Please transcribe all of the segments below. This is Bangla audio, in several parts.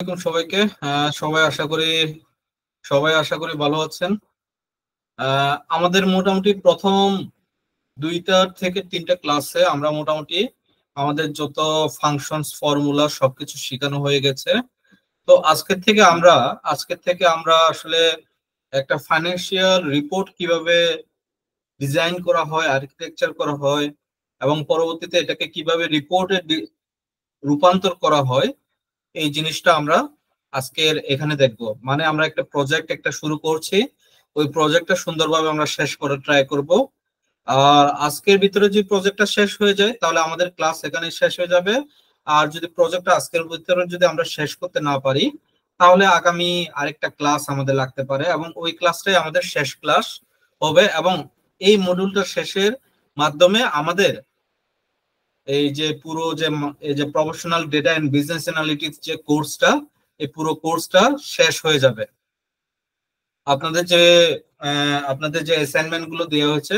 আসসালামু সবাইকে। সবাই আশা করি ভালো আছেন। আমাদের মোটামুটি প্রথম 2টা থেকে 3টা ক্লাসে আমরা মোটামুটি আমাদের যত ফাংশনস ফর্মুলা সবকিছু শেখানো হয়ে গেছে। তো আজকের থেকে আমরা আসলে একটা ফাইন্যান্সিয়াল রিপোর্ট কিভাবে ডিজাইন করা হয়, আর্কিটেকচার করা হয় এবং পরবর্তীতে এটাকে কিভাবে রিপোর্টে রূপান্তর করা হয়, এই জিনিসটা আমরা আজকের এখানে দেখব। মানে আমরা একটা শুরু করছি, ওই প্রজেক্টটা সুন্দরভাবে আমরা শেষ করে ট্রাই করব। আর আজকের ভিতরে যদি প্রজেক্টটা শেষ হয়ে যায় তাহলে আমাদের ক্লাস এখানে শেষ হয়ে যাবে। আর যদি প্রজেক্টটা আজকের ভিতরে যদি আমরা শেষ করতে না পারি তাহলে আগামী আরেকটা ক্লাস আমাদের লাগতে পারে এবং ওই ক্লাসটাই আমাদের শেষ ক্লাস হবে। এবং এই মডিউলটা শেষের মাধ্যমে আমাদের এই যে professional data and business analytics যে কোর্সটা, এই পুরো কোর্সটা শেষ হয়ে যাবে। আপনাদের যে অ্যাসাইনমেন্ট গুলো দেওয়া হয়েছে,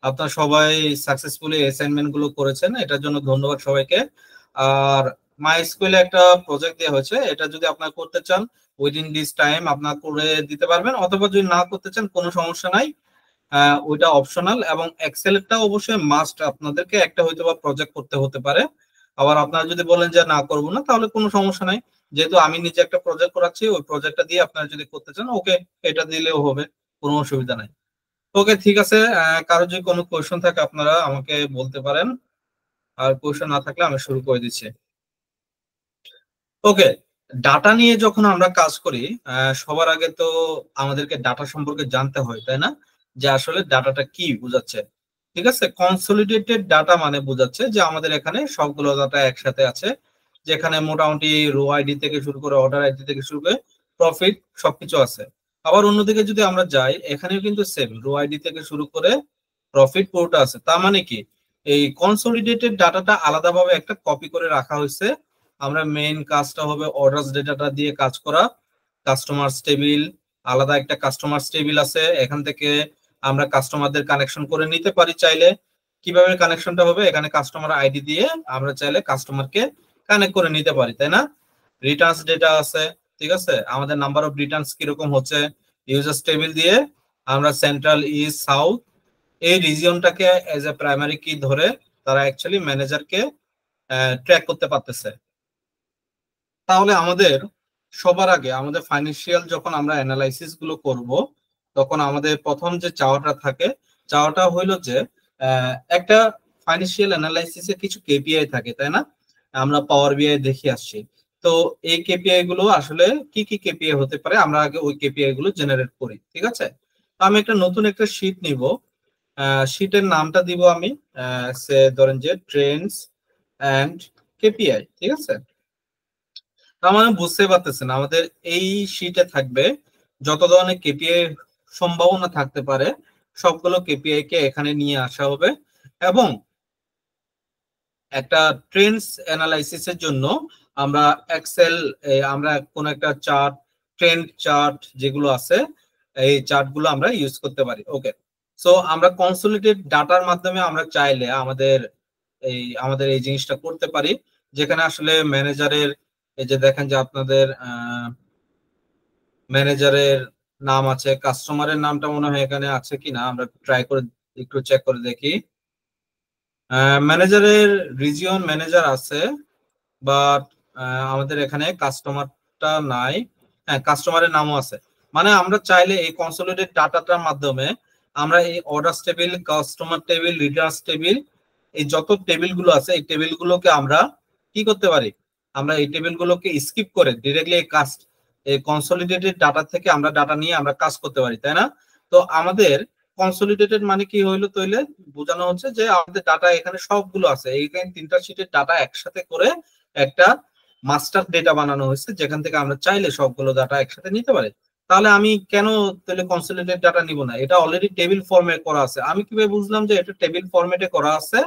আপনারা সবাই সাকসেসফুলি অ্যাসাইনমেন্ট গুলো করেছেন, এটার জন্য ধন্যবাদ সবাইকে। আর মাই স্কুলে একটা প্রজেক্ট দেওয়া হয়েছে, এটা যদি আপনারা করতে চান উইদিন দিস টাইম আপনারা করে দিতে পারবেন, অথবা যদি না করতে চান কোনো সমস্যা নাই, ওইটা অপশনাল। এবং এক্সেলটা অবশ্যই মাস্ট, আপনাদেরকে একটা হয়তো বা প্রজেক্ট করতে হতে পারে। আবার আপনারা যদি বলেন যে না করবো না তাহলে কোনো সমস্যা নাই, যেহেতু আমি নিজে একটা প্রজেক্ট করাচ্ছি, ওই প্রজেক্টটা দিয়ে আপনারা যদি করতে চান ওকে, এটা দিলেও হবে, কোনো অসুবিধা নাই। ওকে, ঠিক আছে। কারো যদি কোনো কোয়েশ্চন থাকে আপনারা আমাকে বলতে পারেন, আর কোয়েশ্চন না থাকলে আমি শুরু করে দিচ্ছি। ওকে, ডাটা নিয়ে যখন আমরা কাজ করি, সবার আগে তো আমাদেরকে ডাটা সম্পর্কে জানতে হয়, তাই না? যে আসলে ডাটাটা কি বোঝাচ্ছে। ঠিক আছে, কনসলিডেটেড ডাটা মানে বোঝাচ্ছে যে আমাদের এখানে সবগুলো ডাটা একসাথে আছে, যেখানে মোটামুটি রো আইডি থেকে শুরু করে অর্ডার আইডি থেকে শুরু করে প্রফিট সবকিছু আছে। আবার অন্যদিকে যদি আমরা যাই, এখানেও কিন্তু সেম, রো আইডি থেকে শুরু করে প্রফিট পুরোটা আছে। তার মানে কি, এই কনসলিডেটেড ডাটাটা আলাদাভাবে একটা কপি করে রাখা হয়েছে। আমরা মেইন কাজটা হবে অর্ডারস ডেটাটা দিয়ে কাজ করা। কাস্টমারস টেবিল, আলাদা একটা কাস্টমারস টেবিল আছে, এখান থেকে আমরা কাস্টমারদের কানেকশন করে নিতে পারি চাইলে। কিভাবে কানেকশনটা হবে, এখানে কাস্টমার আইডি দিয়ে আমরা চাইলে কাস্টমারকে কানেক্ট করে নিতে পারি, তাই না? রিটার্নস ডেটা আছে, ঠিক আছে, আমাদের নাম্বার অফ রিটার্নস কিরকম হচ্ছে, ইউজার্স টেবিল দিয়ে আমরা সেন্ট্রাল, ইস্ট, সাউথ এই রিজিয়নটাকে এজ এ প্রাইমারি কি ধরে তারা অ্যাকচুয়ালি ম্যানেজারকে ট্র্যাক করতে পারতেছে। তাহলে আমাদের সবার আগে আমাদের ফাইন্যান্সিয়াল যখন আমরা অ্যানালাইসিস গুলো করব, তখন আমাদের প্রথম যে চাওয়াটা থাকে, চাওয়াটা হইলো যে একটা ফাইন্যান্সিয়াল অ্যানালাইসিসে কিছু কেপিআই থাকে, তাই না? আমরা পাওয়ার বিআই দেখে আসছি। তো এই কেপিআই গুলো আসলে কি কি কেপিআই হতে পারে, আমরা আগে ওই কেপিআই গুলো জেনারেট করি, ঠিক আছে? তো আমি একটা নতুন একটা শীট নিব, শীটের নামটা দিব আমি ধরেন যে ট্রেন্ডস এন্ড কেপিআই, ঠিক আছে? তার মানে বুঝতে পারতেছেন আমাদের এই শীটে থাকবে যত ধরনের কেপিআই সম্ভাবনা থাকতে পারে, সবগুলো কেপিআই কে এখানে নিয়ে আসা হবে। এবং একটা ট্রেন্ডস অ্যানালাইসিসের জন্য আমরা এক্সেল, আমরা কোন একটা চার্ট, ট্রেন্ড চার্ট যেগুলো আছে, এই চার্টগুলো আমরা ইউজ করতে পারি। ওকে, সো আমরা কনসোলিডেট ডাটার মাধ্যমে আমরা চাইলে আমাদের এই জিনিসটা করতে পারি, যেখানে আসলে ম্যানেজারের, এই যে দেখেন যে আপনাদের ম্যানেজারের নাম আছে, কাস্টমারের নামটা মনে হয় এখানে আছে কিনা, আমরা ট্রাই করে একটু চেক করে দেখি। ম্যানেজারের রিজিয়ন ম্যানেজার আছে, বাট আমাদের এখানে কাস্টমারটা নাই। হ্যাঁ, কাস্টমারের নামও আছে। মানে আমরা চাইলে এই কনসোলিডেট ডাটাটার মাধ্যমে আমরা এই order table, customer table, Returns table, এই যত টেবিল গুলো আছে এই টেবিল গুলোকে আমরা কি করতে পারি, আমরা এই টেবিল গুলোকে স্কিপ করে ডিরেক্টলি এই কনসোলিডেটেড ডাটা থেকে আমরা ডাটা নিয়ে আমরা কাজ করতে পারি, তাই না? তো আমাদের কনসোলিডেটেড মানে কি হইলো, তাইলে বোঝানো হচ্ছে যে আমাদের ডাটা এখানে সবগুলো আছে, এইখানে 3টা শীটের ডাটা একসাথে করে একটা মাস্টার ডেটা বানানো হয়েছে, যেখান থেকে আমরা চাইলে সবগুলো ডাটা একসাথে নিতে পারি। তাহলে আমি কেন তাহলে কনসোলিডেটেড ডাটা নিব না? এটা অলরেডি টেবিল ফরম্যাট করা আছে। আমি কিভাবে বুঝলাম যে এটা টেবিল ফরম্যাটে করা আছে?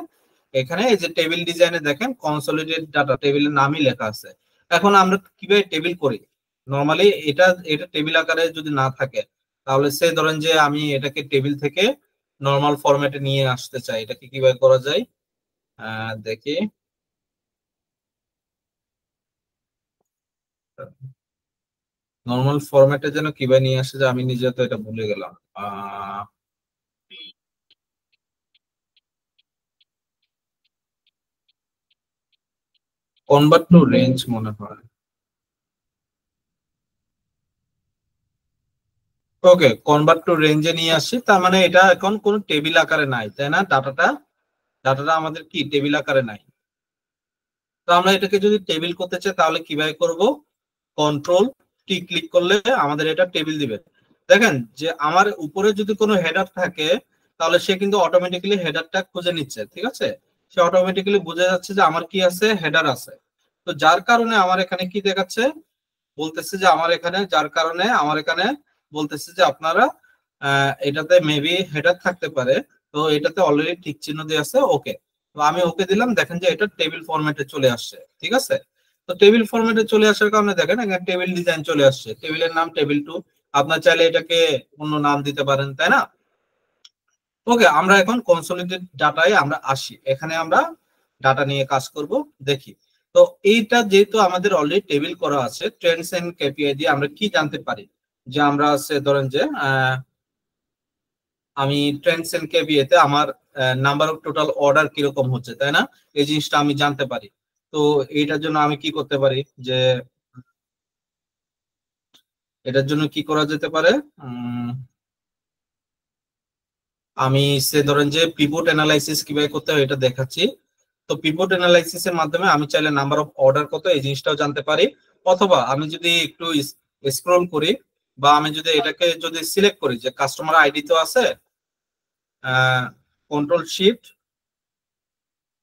এখানে এই যে টেবিল ডিজাইনে দেখেন কনসোলিডেটেড ডাটা টেবিলের নামই লেখা আছে। এখন আমরা কিভাবে টেবিল করি, নরমালি এটা এটা টেবিল আকারে যদি না থাকে, তাহলে সে ধরেন যে আমি এটাকে টেবিল থেকে নর্মাল ফরম্যাটে নিয়ে আসতে চাই, এটাকে কিভাবে করা যায় দেখি। নর্মাল ফরম্যাটে যেন কিভাবে নিয়ে আসে, যে আমি নিজে তো এটা ভুলে গেলাম। কনভার্ট টু রেঞ্জ মনে হয়। ওকে, কনভার্ট টু রেঞ্জে নিয়ে আসি, তার মানে এটা এখন কোনো টেবিল আকারে নাই, তাই না? ডাটাটা আমাদের কি টেবিল আকারে নাই। তো আমরা এটাকে যদি টেবিল করতে চাই তাহলে কিভাবে করব? কন্ট্রোল টি ক্লিক করলে আমাদের এটা টেবিল দিবে। দেখেন যে আমার উপরে যদি কোনো হেডার থাকে তাহলে সে কিন্তু অটোমেটিক্যালি হেডারটা খুঁজে নিচ্ছে, ঠিক আছে? সে অটোমেটিক্যালি বুঝে যাচ্ছে যে আমার কি আছে, হেডার আছে। তো যার কারণে আমার এখানে কি দেখাচ্ছে, বলতেছে যে আমার এখানে, যার কারণে আমার এখানে বলতেছে যে আপনারা এটাতে মেবি হেডার থাকতে পারে। তো এটাতে অলরেডি টিক চিহ্ন দিয়ে আছে, ওকে। তো আমি ওকে দিলাম, দেখেন যে এটা টেবিল ফরম্যাটে চলে আসছে, ঠিক আছে? তো টেবিল ফরম্যাটে চলে আসার কারণে দেখেন এখানে টেবিল ডিজাইন চলে আসছে, টেবিলের নাম টেবিল 2। আপনার চাইলে এটাকে অন্য নাম দিতে পারেন, তাই না? ওকে, আমরা এখন কনসোলিডেটেড ডাটায় আমরা আসি, এখানে আমরা ডাটা নিয়ে কাজ করব, দেখি। তো এইটা যেহেতু আমাদের অলরেডি টেবিল করা আছে, ট্রেন্ডস এন্ড কেপিআই দিয়ে আমরা কি জানতে পারি? যে আমরা ধরেন যে আমি ট্রেন্ডস এন্ড কেপিআই তে আমার নাম্বার অফ টোটাল অর্ডার কিরকম হচ্ছে, তাই না? এই জিনিসটা আমি জানতে পারি। তো এইটার জন্য আমি কি করতে পারি, যে এটার জন্য কি করা যেতে পারে? আমি ধরেন যে পিভট অ্যানালাইসিস কিভাবে করতে হয় এটা দেখাচ্ছি। তো পিভট অ্যানালাইসিস এর মাধ্যমে আমি চাইলে নাম্বার অফ অর্ডার কত এই জিনিসটাও জানতে পারি। অথবা আমি যদি একটু স্ক্রল করি, বা আমি যদি এটাকে যদি সিলেক্ট করি, যে কাস্টমার আইডি তো আছে, কন্ট্রোল শিফট,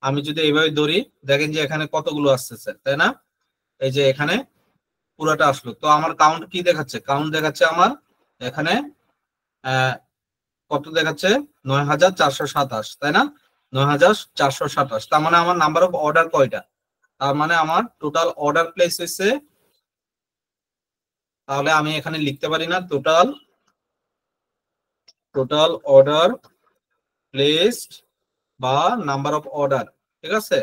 আমি যদি এইভাবে ধরি, দেখেন যে এখানে কতগুলো আসতেছে, তাই না? এই যে এখানে পুরোটা আসলো। তো আমার কাউন্ট কি দেখাচ্ছে? কাউন্ট দেখাচ্ছে আমার এখানে কত দেখাচ্ছে? 9,427, তাই না? 9,427, তার মানে আমার নাম্বার অফ অর্ডার কয়টা? তার মানে আমার টোটাল অর্ডার প্লেস হয়েছে, তাহলে আমি এখানে লিখতে পারি না টোটাল টোটাল অর্ডার প্লেসড বা নাম্বার অফ অর্ডার, ঠিক আছে?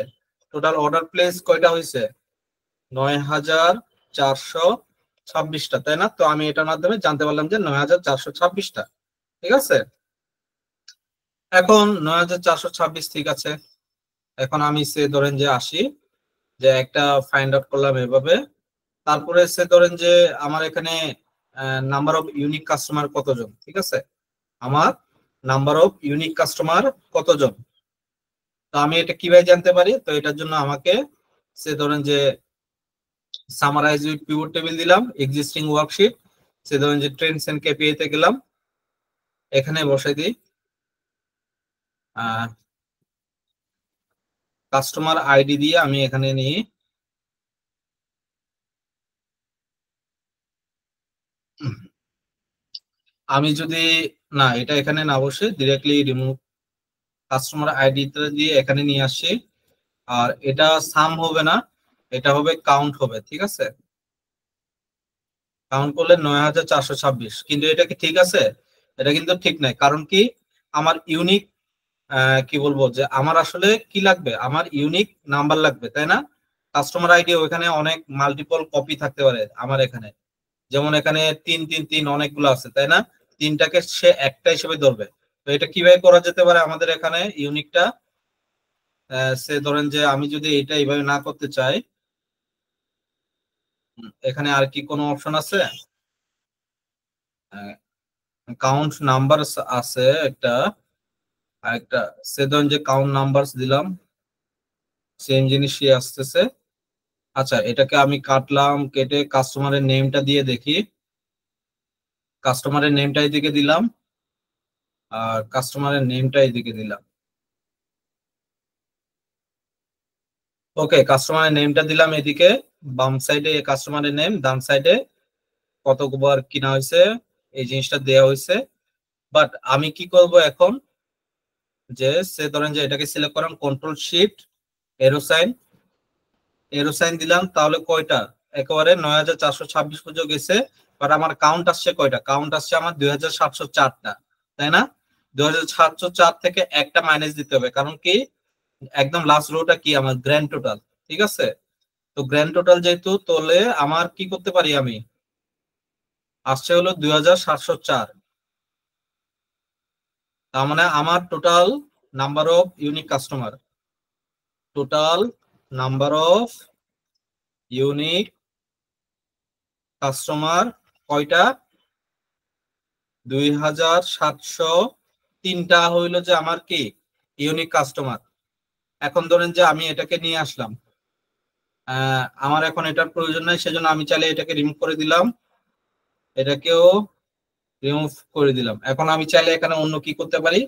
টোটাল অর্ডার প্লেস কয়টা হয়েছে? 9,426টা, তাই না? তো আমি এটার মাধ্যমে জানতে পারলাম যে 9,426টা, ঠিক আছে? এখন 9,426, ঠিক আছে। এখন আমি ধরেন যে আসি, যে একটা ফাইন্ড আউট করলাম এভাবে। তারপরে ধরেন যে আমার এখানে নাম্বার অফ ইউনিক কাস্টমার কতজন, ঠিক আছে? আমার নাম্বার অফ ইউনিক কাস্টমার কতজন? তো আমি এটা কিভাবে জানতে পারি? তো এটার জন্য আমাকে ধরেন যে সামারাইজ উইথ পিভট টেবিল দিলাম, এক্সিস্টিং ওয়ার্কশিট, ধরেন যে ট্রেন্ডস এন্ড কেপিআই তে গেলাম, এখানে বসাই দিই কাস্টমার আইডি দিয়ে আমি এখানে নিই। আমি যদি না, এটা এখানে না বসে ডিরেক্টলি রিমুভ কাস্টমার আইডিটা দিয়ে এখানে নিয়ে আসি। আর এটা সাম হবে না, এটা হবে কাউন্ট হবে, ঠিক আছে? কাউন্ট করলে 9,426, কিন্তু এটা কি ঠিক আছে? এটা কিন্তু ঠিক নাই। কারণ কি, আমার ইউনিক কি বলবো, যে আমার আসলে কি লাগবে, আমার ইউনিক নাম্বার লাগবে, তাই না? কাস্টমার আইডি ওখানে অনেক মাল্টিপল কপি থাকতে পারে আমার এখানে, যেমন এখানে 3 3 3 অনেকগুলো আছে, তাই না? তিনটাকে সে একটা হিসেবে ধরবে। তো এটা কিভাবে করা যেতে পারে আমাদের এখানে ইউনিকটা? ধরেন যে আমি যদি এটা এইভাবে না করতে চাই, এখানে আর কি কোনো অপশন আছে? কাউন্ট নাম্বারস আছে একটা, আর একটা ধরেন যে কাউন্ট নাম্বারস দিলাম, সেম জিনিসই আসতেছে। আচ্ছা, এটাকে আমি কাটলাম, কেটে কাস্টমারের নেমটা দিয়ে দেখি। কাস্টমারের নেমটা এদিকে দিলাম, আর কাস্টমারের নেমটা এদিকে দিলাম। ওকে, কাস্টমারের নেমটা দিলাম এদিকে বাম সাইডে, কাস্টমারের নেম ডান সাইডে কতবার কিনা হয়েছে এই জিনিসটা দেয়া হয়েছে। বাট আমি কি করব এখন, যে ধরেন যে এটাকে সিলেক্ট করলাম, কন্ট্রোল শিফট এরো সাইন, এরো সাইন দিলাম, তাহলে কয়টা? একেবারে 9,426 পর্যন্ত গেছে। বাট আমার কাউন্ট আসছে কয়টা? কাউন্ট আসছে আমার 2,704টা, তাই না? 2,704 থেকে একটা মাইনাস দিতে হবে, কারণ কি একদম লাস্ট রোটা কি আমার গ্র্যান্ড টোটাল, ঠিক আছে? তো গ্র্যান্ড টোটাল যেহেতু, তাহলে আমার কি করতে পারি আমি? আসছে হলো 2704। তার মানে আমার total number of unique customer, total number of unique customer কয়টা? 2703টা হইলো যে আমার কি ইউনিক কাস্টমার। এখন ধরেন যে আমি এটাকে নিয়ে আসলাম, আমার এখন এটার প্রয়োজন নাই, সেজন্য আমি চাইলে এটাকে রিমুভ করে দিলাম, এটাকেও রিমুভ করে দিলাম। এখন আমি চাইলে এখানে অন্য কি করতে পারি,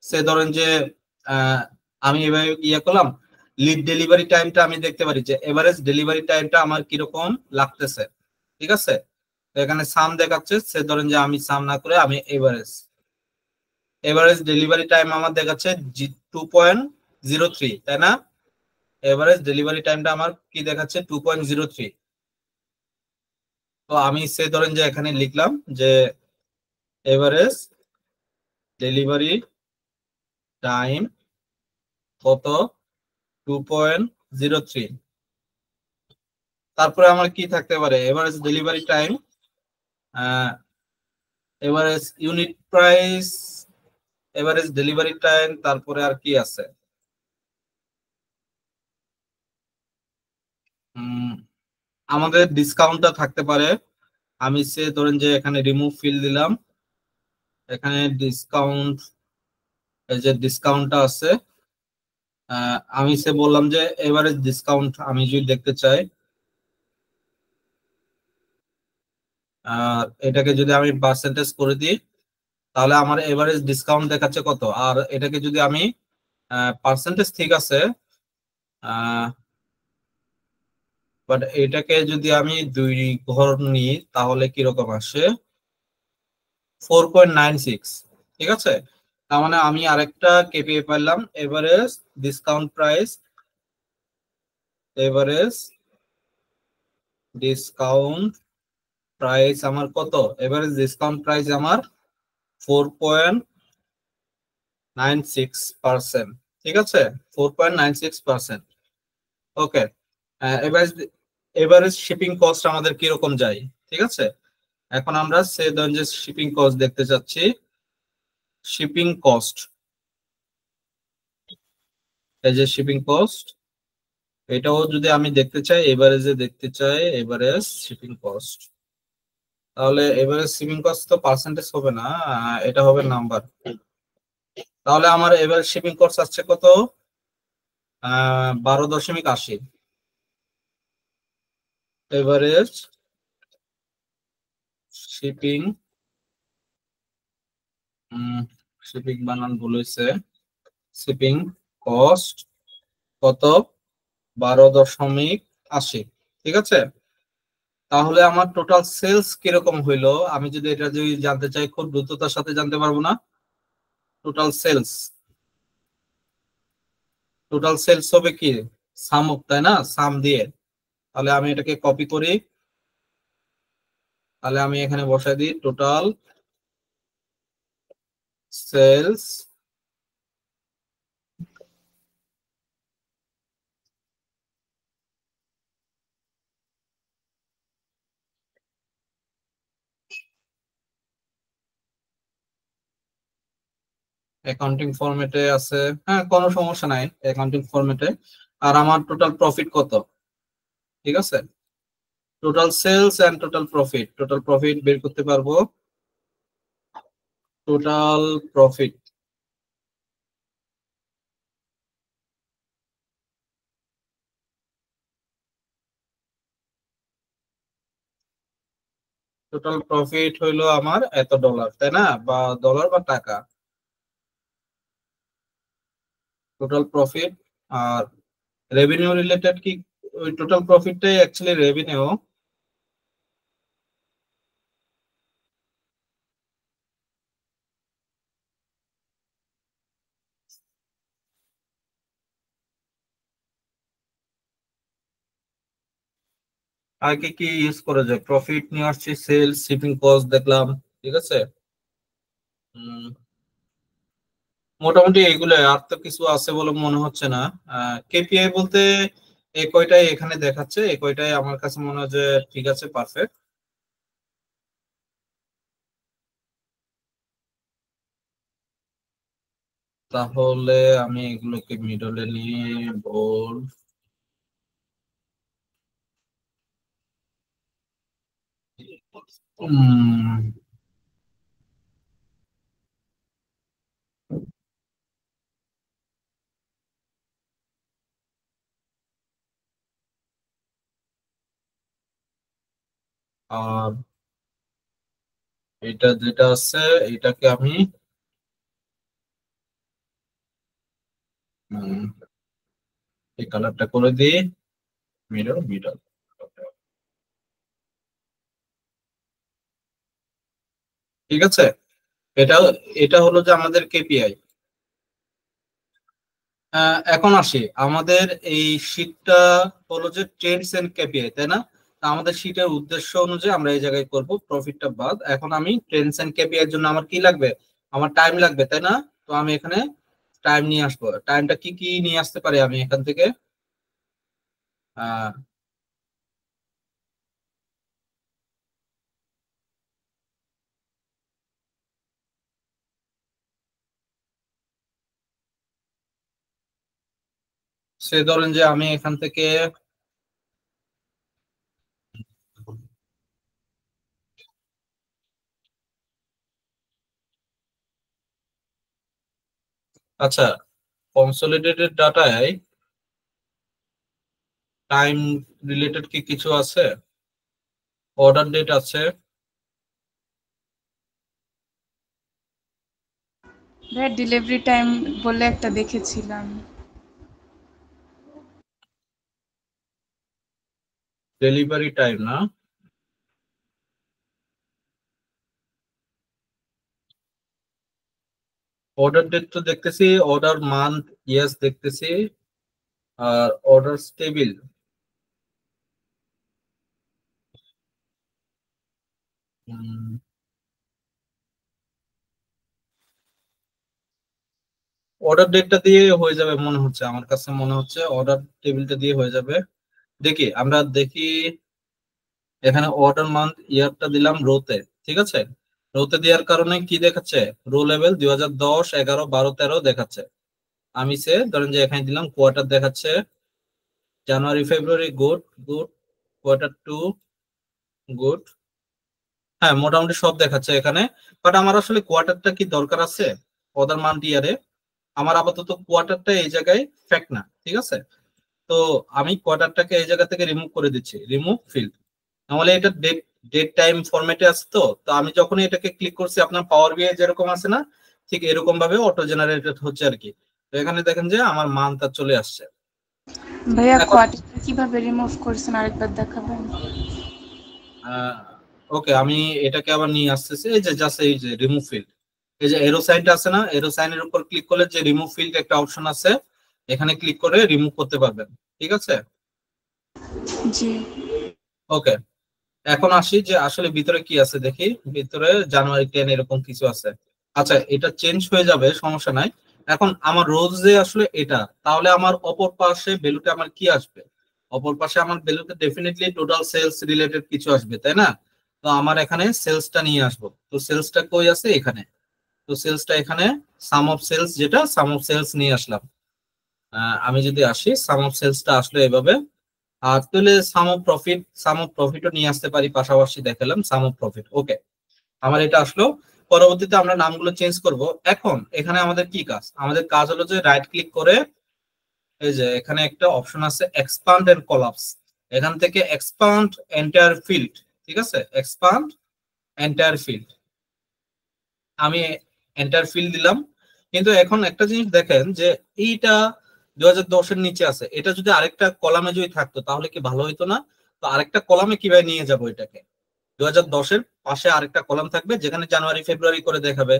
সে ধরেন যে আহ, আমি এভাবে ইয়ে করলাম, লিড ডেলিভারি টাইমটা আমি দেখতে পারি যে এভারেজ ডেলিভারি টাইমটা আমার কিরকম লাগতেছে। ঠিক আছে, তো এখানে সাম দেখাচ্ছে, সে ধরেন যে আমি সাম না করে আমি এভারেজ, এভারেজ ডেলিভারি টাইম আমার দেখাচ্ছে 2.03, তাই না? এভারেজ ডেলিভারি টাইমটা আমার কি দেখাচ্ছে 2.03। তো আমি সে ধরেন যে এখানে লিখলাম যে এভারেজ ডেলিভারি টাইম কত, 2.03। তারপরে আমার কি থাকতে পারে, average delivery time, average unit price, average delivery time, তারপরে আর কি আছে, আমাদের ডিসকাউন্টটা থাকতে পারে। আমি সে ধরেন যে এখানে রিমুভ ফিল দিলাম, এখানে ডিসকাউন্ট, এই যে ডিসকাউন্টটা আছে, আমি সে বললাম যে এভারেজ ডিসকাউন্ট আমি যদি দেখতে চাই, আর এটাকে যদি আমি পার্সেন্টেজ করে দিই, তাহলে আমার এভারেজ ডিসকাউন্ট দেখাচ্ছে কত। আর এটাকে যদি আমি পার্সেন্টেজ, ঠিক আছে, বাট এটাকে যদি আমি 2 ঘর নিই তাহলে কিরকম আসে, 4.96। ঠিক আছে, তার মানে আমি আরেকটা কেপিআই পাইলাম, average discount price, average discount price আমার কত, এভারেজ ডিসকাউন্ট প্রাইস আমার 4.96%। ঠিক আছে, 4.96%। ওকে, এভারেজ, এভারেজ শিপিং কস্ট আমাদের কিরকম যায়। ঠিক আছে, এখন আমরা সে ধরেন যে শিপিং কস্ট দেখতে চাচ্ছি, শিপিং কস্ট, এই যে শিপিং কস্ট, এটাও যদি আমি দেখতে চাই, এভারেজে দেখতে চাই এভারেজ শিপিং কস্ট, তাহলে এভারেজ শিপিং কস্ট তো পার্সেন্টেজ হবে না, এটা হবে নাম্বার। তাহলে আমার এভারেজ শিপিং কস্ট আসছে কত, 12.80। এভারেজ শিপিং, শিপিং বানান ভুল হয়েছে, শিপিং কস্ট কত, 12.80। ঠিক আছে, তাহলে আমার টোটাল সেলস কিরকম হইলো, আমি যদি এটা যদি জানতে চাই, খুব দ্রুততার সাথে জানতে পারবো না। টোটাল সেলস, টোটাল সেলস হবে কি সাম অফ, তাই না, সাম দিয়ে। তাহলে আমি এটাকে কপি করি, তাহলে আমি এখানে বসাই দিই টোটাল সেলস, অ্যাকাউন্টিং ফরম্যাটে আছে, হ্যাঁ কোনো সমস্যা নাই অ্যাকাউন্টিং ফরম্যাটে। আর আমার টোটাল প্রফিট কত, ঠিক আছে, total sales and total profit, total profit বের করতে পারবো, টোটাল প্রফিট, টোটাল প্রফিট হইলো আমার এত ডলার, তাই না, বা ডলার বা টাকা, টোটাল প্রফিট। আর রেভিনিউ রিলেটেড কি, ওই টোটাল প্রফিটটাই অ্যাকচুয়ালি রেভিনিউ। আর কি কি ইউজ করা যায়, প্রফিট নিয়ে আসছি, সেলস, শিপিং কস্ট দেখলাম। ঠিক আছে, উম, মোটামুটি এগুলো, আর তো কিছু আছে বলে মনে হচ্ছে না। কেপিআই বলতে এই কয়টাই এখানে দেখাচ্ছে, এই কয়টাই আমার কাছে মনে হয় যে ঠিক আছে, পারফেক্ট। তাহলে আমি এগুলোকে মিডলে নিয়ে বোল্ড, আর এটা যেটা আছে এটাকে আমি এই কালারটা করে দিই মিডল মিডল। ঠিক আছে, এটা এটা হলো যে আমাদের কেপিআই। এখন আসি আমাদের এই শীটটা হলো যে ট্রেন্ডস এন্ড কেপিআই, তাই না? তা আমাদের শীটের উদ্দেশ্য অনুযায়ী আমরা এই জায়গায় করব প্রফিটটা বাদ। এখন আমি ট্রেন্ডস এন্ড কেপিআই এর জন্য আমার কি লাগবে? আমার টাইম লাগবে, তাই না? তো আমি এখানে টাইম নিয়ে আসবো। টাইমটা কি কি নিয়ে আসতে পারি আমি এখান থেকে? আহ সে ধরেন যে আমি এখান থেকে আচ্ছা, কনসলিডেটেড ডাটায় টাইম রিলেটেড কি কিছু আছে? অর্ডার ডেট আছে, ভাই ডেলিভারি টাইম বলে একটা দেখেছিলাম। ডেলিভারি টাইম না, অর্ডার ডেট তো দেখতেছি, অর্ডার মান্থ ইয়েস দেখতেছি, আর অর্ডার টেবিল। অর্ডার ডেটটা দিয়ে হয়ে যাবে মনে হচ্ছে, আমার কাছে মনে হচ্ছে অর্ডার টেবিলটা দিয়ে হয়ে যাবে। দেখি, আমরা দেখি এখানে অর্ডার মান্থ ইয়ারটা দিলাম রোতে। ঠিক আছে, রোতে দেওয়ার কারণে কি দেখাচ্ছে? রো লেভেল 2010, 11, 12, 13 দেখাচ্ছে। আমি সে ধরেন যে এখানে দিলাম কোয়ার্টার দেখাচ্ছে, January February good good, quarter two good. হ্যাঁ, মোটামুটি সব দেখাচ্ছে এখানে। বাট আমার আসলে কোয়ার্টারটা কি দরকার আছে অর্ডার মান্থ ইয়ারে? আমার আপাতত কোয়ার্টারটা এই জায়গায় ফ্যাক্ট না, ঠিক আছে? তো আমি কোয়ার্টারটাকে এই জায়গা থেকে রিমুভ করে দিচ্ছি, রিমুভ ফিল্ড। নাহলে এটা ডেট ডেট টাইম ফরম্যাটে আছে। তো তো আমি যখনই এটাকে ক্লিক করছি আপনার পাওয়ার বিআই যেরকম আছে না, ঠিক এরকম ভাবে অটো জেনারেটেড হচ্ছে আর কি। তো এখানে দেখেন যে আমার মান তা চলে আসছে। ভাইয়া এখন কোয়ার্টারটা কিভাবে রিমুভ করছেন আরেকবার দেখাবেন? ওকে, আমি এটাকে আবার নিয়ে আসতেছি। এই যে জাস্ট এই যে রিমুভ ফিল্ড, এই যে এরো সাইনটা আছে না, এরো সাইনের উপর ক্লিক করলে যে রিমুভ ফিল্ড একটা অপশন আছে, এখানে ক্লিক করে রিমুভ করতে পারবেন। ঠিক আছে, জি। ওকে। এখন আসি যে আসলে ভিতরে কি আছে দেখি। ভিতরে জানুয়ারি 10 এরকম কিছু আছে। আচ্ছা, এটা চেঞ্জ হয়ে যাবে, সমস্যা নাই। এখন আমার রোজ যে আসলে এটা, তাহলে আমার অপর পাশে ভ্যালুটা আমার কি আসবে? অপর পাশে আমার ভ্যালুতে ডেফিনেটলি টোটাল সেলস রিলেটেড কিছু আসবে, তাই না? তো আমার এখানে সেলসটা নিয়ে আসবো। তো সেলসটা কই আছে? এখানে। তো সেলসটা এখানে সাম অফ সেলস, যেটা সাম অফ সেলস নিয়ে আসলাম। আমি যদি আসি সাম অফ সেলসটা আসলে এভাবে। আর তাহলে সাম অফ প্রফিটও নিয়ে আসতে পারি, পাশাপাশি দেখালাম সাম অফ প্রফিট। ওকে, আমার এটা আসলো। পরবর্তীতে আমরা নামগুলো চেঞ্জ করব। এখন এখানে আমাদের কি কাজ? আমাদের কাজ হলো যে রাইট ক্লিক করে এই যে এখানে একটা অপশন আছে এক্সপান্ড এন্ড কলাপস, এখান থেকে এক্সপান্ড এন্টায়ার ফিল্ড। ঠিক আছে, এক্সপান্ড এন্টায়ার ফিল্ড, আমি এন্টার ফিল্ড দিলাম। কিন্তু এখন একটা জিনিস দেখেন যে এইটা 2010-এর নিচে আছে, এটা যদি আরেকটা কলামে যদি থাকতো তাহলে কি ভালো হইতো না? তো আরেকটা কলামে কিভাবে নিয়ে যাব এটাকে? 2010-এর পাশে আরেকটা কলাম থাকবে যেখানে জানুয়ারি ফেব্রুয়ারি করে দেখাবে,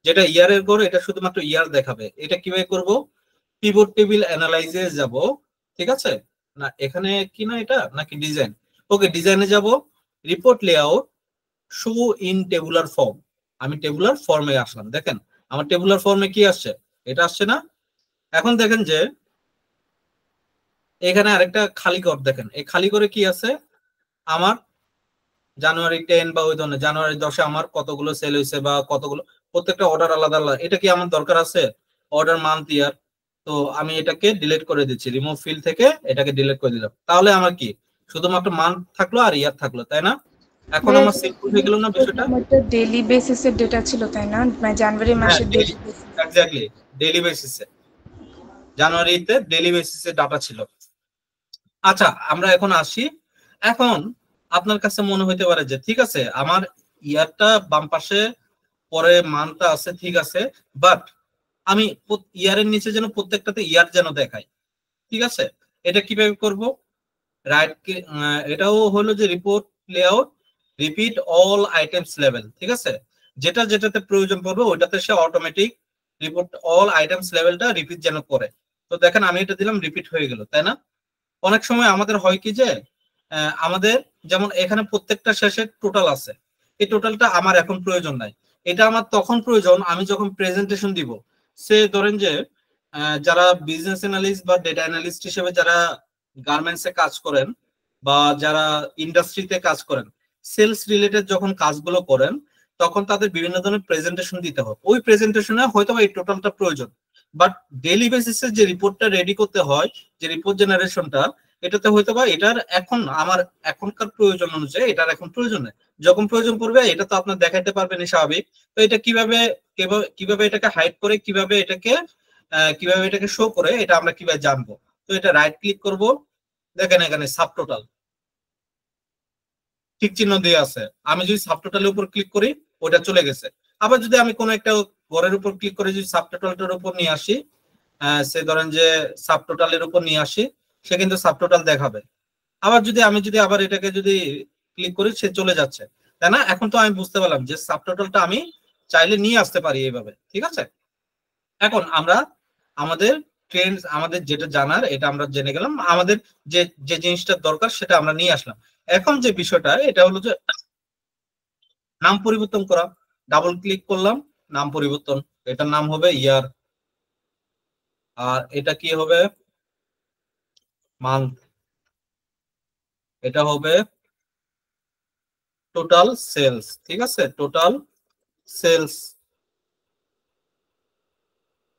যেটা ইয়ারের করে এটা শুধুমাত্র ইয়ার দেখাবে। এটা কিভাবে করব? পিভট টেবিল অ্যানালাইজে যাব। ঠিক আছে, না এখানে কি, না এটা নাকি ডিজাইন? ওকে, ডিজাইনে যাব, report layout, show in tabular form. আমি টেবুলার ফর্মে আসলাম, দেখেন আমার টেবুলার ফর্মে কি আসছে, এটা আসছে না? এখন দেখেন যে এখানে আরেকটা খালি ঘর, দেখেন এই খালি ঘরে কি আছে? আমার জানুয়ারি 10 বা ওই ধরনের জানুয়ারি 10-এ আমার কতগুলো সেল হয়েছে বা কতগুলো, প্রত্যেকটা অর্ডার আলাদা আলাদা। এটা কি আমার দরকার আছে? অর্ডার মান্থ ইয়ার। তো আমি এটাকে ডিলিট করে দিচ্ছি, রিমুভ ফিল্ড থেকে এটাকে ডিলিট করে দিলাম। তাহলে আমার কি শুধুমাত্র মান্থ থাকলো আর ইয়ার থাকলো, তাই না? এখন ভাইয়া আমার সিম্পল হয়ে গেল না বিষয়টা? এটা ডেইলি বেসিসের ডেটা ছিল তাই না, মানে জানুয়ারি হ্যাঁ, মাসের daily, daily basis. Exactly, daily বেসিসে, জানুয়ারিতে ডেইলি বেসিসে ডাটা ছিল। আচ্ছা, আমরা এখন আসি। এখন আপনার কাছে মনে হইতে পারে যে ঠিক আছে, আমার ইয়ারটা বাম পাশে, পরে মান্থটা আছে, ঠিক আছে, বাট আমি ইয়ারের নিচে যেন প্রত্যেকটাতে ইয়ার যেন দেখাই, ঠিক আছে? এটা কিভাবে করব? রাইট, এটাও হলো যে report layout, repeat all items level, ঠিক আছে? যেটা যেটাতে প্রয়োজন পড়বে ওইটাতে সে অটোমেটিক রিপোর্ট অল আইটেমস লেভেলটা রিপিট যেন করে। তো দেখেন আমি এটা দিলাম, রিপিট হয়ে গেল, তাই না? অনেক সময় আমাদের হয় কি যে আমাদের যেমন এখানে প্রত্যেকটা শেষে টোটাল আছে, এই টোটালটা আমার এখন প্রয়োজন নাই। এটা আমার তখন প্রয়োজন আমি যখন প্রেজেন্টেশন দিব। সে ধরেন যে যারা বিজনেস অ্যানালিস্ট বা ডেটা অ্যানালিস্ট হিসেবে যারা গার্মেন্টসে কাজ করেন বা যারা ইন্ডাস্ট্রিতে কাজ করেন, সেলস রিলেটেড যখন কাজগুলো করেন, তখন তাদের বিভিন্ন ধরনের প্রেজেন্টেশন দিতে হবে। ওই প্রেজেন্টেশনে হয়তো এই টোটালটা প্রয়োজন, বাট ডেইলি বেসিসে যে রিপোর্টটা রেডি করতে হয়, যে রিপোর্ট জেনারেশনটা, এটাতে হয়তো বা এটার এখন আমার এখনকার প্রয়োজন অনুযায়ী এটার এখন প্রয়োজন নেই। যখন প্রয়োজন পড়বে এটা তো আপনার দেখাইতে পারবেন স্বাভাবিক। তো এটা কিভাবে কিভাবে এটাকে হাইড করে, কিভাবে এটাকে শো করে, এটা আমরা কিভাবে জানবো? তো এটা রাইট ক্লিক করব, দেখেন এখানে সাবটোটাল ঠিক চিহ্ন দিয়ে আছে। আমি যদি সাবটোটালের উপর ক্লিক করি ওটা চলে গেছে। আবার যদি আমি কোনো একটা ঘরের উপর ক্লিক করে যদি সাবটোটালটার উপর নিয়ে আসি, সে ধরেন যে সাবটোটালের উপর নিয়ে আসি, সে কিন্তু সাবটোটাল দেখাবে। আবার যদি আবার এটাকে যদি ক্লিক করি, সে চলে যাচ্ছে, তাই না? এখন তো আমি বুঝতে পারলাম যে সাবটোটালটা আমি চাইলে নিয়ে আসতে পারি এইভাবে, ঠিক আছে? এখন আমরা আমাদের ট্রেন্ড, আমাদের যেটা জানার এটা আমরা জেনে গেলাম, আমাদের যে যে জিনিসটা দরকার সেটা আমরা নিয়ে আসলাম। এখন যে বিষয়টা এটা হলো যে নাম পরিবর্তন করা। ডাবল ক্লিক করলাম, নাম পরিবর্তন, এটার নাম হবে ইয়ার, আর এটা কি হবে? মান্থ। এটা হবে টোটাল সেলস, ঠিক আছে, টোটাল সেলস।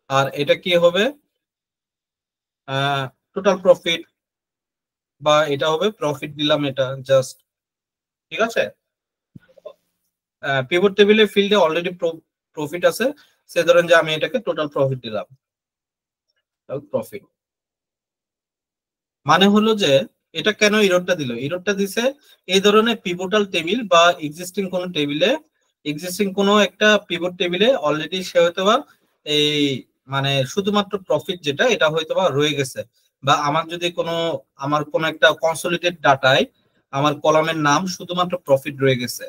আর এটা কি হবে? টোটাল প্রফিট, বা এটা হবে প্রফিট দিলাম এটা জাস্ট, ঠিক আছে? পিভট টেবিলে ফিল্ডে অলরেডি প্রফিট আছে, সে ধরেন যে আমি এটাকে টোটাল প্রফিট দিলাম, প্রফিট। মানে হলো যে এটা কেন এররটা দিল? এররটা দিছে এই ধরনের পিভটাল টেবিল বা এক্সিস্টিং কোনো একটা পিভট টেবিলে অলরেডি সে হয়তো বা এই মানে শুধুমাত্র প্রফিট যেটা এটা হয়তো বা রয়ে গেছে, বা আমার কোনো একটা কনসোলিডেটেড ডাটায় আমার কলামের নাম শুধুমাত্র প্রফিট রয়ে গেছে।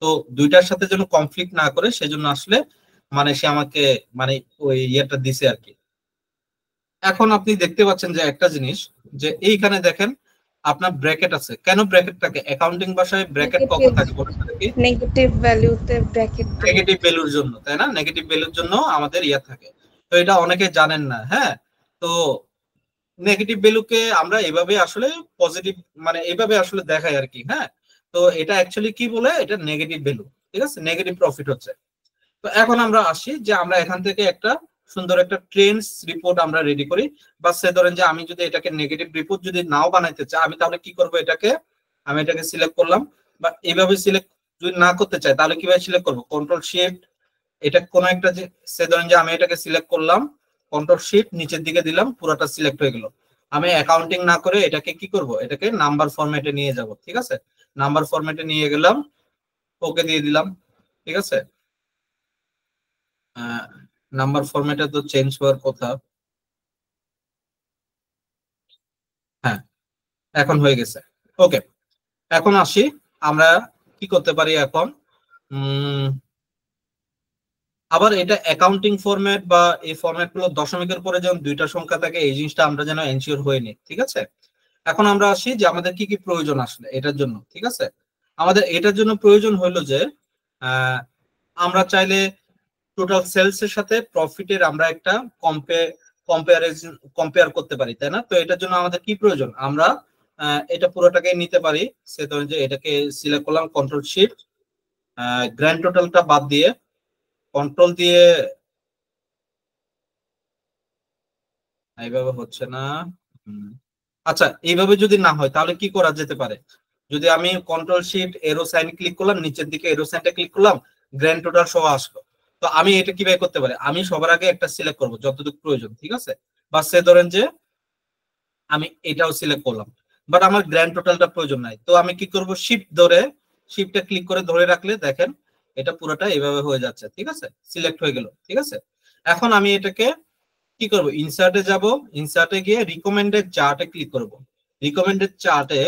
তো দুইটার সাথে যেন কনফ্লিক্ট না করে সেজন্য আসলে মানে সে আমাকে মানে ওই ইয়েটা দিছে আর কি। এখন আপনি দেখতে পাচ্ছেন যে একটা জিনিস, যে এইখানে দেখেন আপনার ব্র্যাকেট আছে। কেন ব্র্যাকেট থাকে? অ্যাকাউন্টিং ভাষায় ব্র্যাকেট কখন থাকে বলুন তো দেখি? নেগেটিভ ভ্যালুতে ব্র্যাকেট দিলে নেগেটিভ ভ্যালুর জন্য, তাই না? নেগেটিভ ভ্যালুর জন্য আমাদের ইয়া থাকে। তো এটা অনেকে জানেন না, হ্যাঁ। তো নেগেটিভ ভ্যালুকে আমরা এভাবে আসলে পজিটিভ মানে এভাবে আসলে দেখাই আর কি, হ্যাঁ। তো এটা অ্যাকচুয়ালি কি বলে? এটা নেগেটিভ ভ্যালু, ঠিক আছে, নেগেটিভ প্রফিট হচ্ছে। তো এখন আমরা আসি যে আমরা এখান থেকে একটা সুন্দর একটা ট্রেন্ডস রিপোর্ট আমরা রেডি করি। বা সে ধরেন যে আমি যদি এটাকে নেগেটিভ রিপোর্ট যদি নাও বানাইতে চাই, আমি তাহলে কি করব? আমি এটাকে সিলেক্ট করলাম, বা এইভাবে সিলেক্ট যদি না করতে চাই তাহলে কিভাবে সিলেক্ট করব? কন্ট্রোল শিফট, এটা কোন একটা যে সে ধরেন যে আমি এটাকে সিলেক্ট করলাম, কন্ট্রোল শিফট নিচের দিকে দিলাম, পুরোটা সিলেক্ট হয়ে গেল। আমি অ্যাকাউন্টিং না করে এটাকে কি করব? এটাকে নাম্বার ফরম্যাটে নিয়ে যাব, ঠিক আছে? নাম্বার ফরম্যাটে নিয়ে গেলাম, ওকে দিয়ে দিলাম, ঠিক আছে? নাম্বার ফরম্যাটে তো চেঞ্জ হওয়ার কথা। হ্যাঁ, এখন হয়ে গেছে। ওকে, এখন আসি আমরা কি করতে পারি এখন। আবার এটা অ্যাকাউন্টিং ফরম্যাট বা এই ফরম্যাট গুলো দশমিকের পরে যেমন দুইটা সংখ্যা থাকে, এই জিনিসটা আমরা যেন এনশিওর হয়ে নিই, ঠিক আছে? এখন আমরা আসি যে আমাদের কি কি প্রয়োজন আসলে এটার জন্য, ঠিক আছে? আমাদের এটার জন্য প্রয়োজন হলো যে আহ, আমরা চাইলে টোটাল সেলস এর সাথে প্রফিটের আমরা একটা কম্পেয়ার করতে পারি, তাই না? তো এটার জন্য আমাদের কি প্রয়োজন? আমরা এটা পুরোটাকে নিতে পারি। সে ধরেন যে এটাকে সিলেক্ট করলাম, কন্ট্রোল শিফট, গ্র্যান্ড টোটালটা বাদ দিয়ে কন্ট্রোল দিয়ে এইভাবে হচ্ছে না। হুম। আচ্ছা, এইভাবে যদি না হয় তাহলে কি করা যেতে পারে? যদি আমি কন্ট্রোল শিট এরো সাইন ক্লিক করলাম, নিচের দিকে এরো সাইনটা ক্লিক করলাম, গ্র্যান্ড টোটাল সহ আসলো। তো আমি এটা কিভাবে করতে পারি? আমি সবার আগে একটা সিলেক্ট করব যতটুকু প্রয়োজন, ঠিক আছে? বা সে ধরেন যে আমি এটাও সিলেক্ট করলাম, বাট আমার গ্র্যান্ড টোটালটা প্রয়োজন নাই। তো আমি কি করব, শিফট ধরে, শিফটটা ক্লিক করে ধরে রাখলে দেখেন এটা পুরোটা এভাবে হয়ে যাচ্ছে, ঠিক আছে? সিলেক্ট হয়ে গেল, ঠিক আছে? এখন আমি এটাকে কি করব, ইনসার্টে যাব, ইনসার্টে গিয়ে রিকমেন্ডেড চার্টে ক্লিক করব। রিকমেন্ডেড চার্টে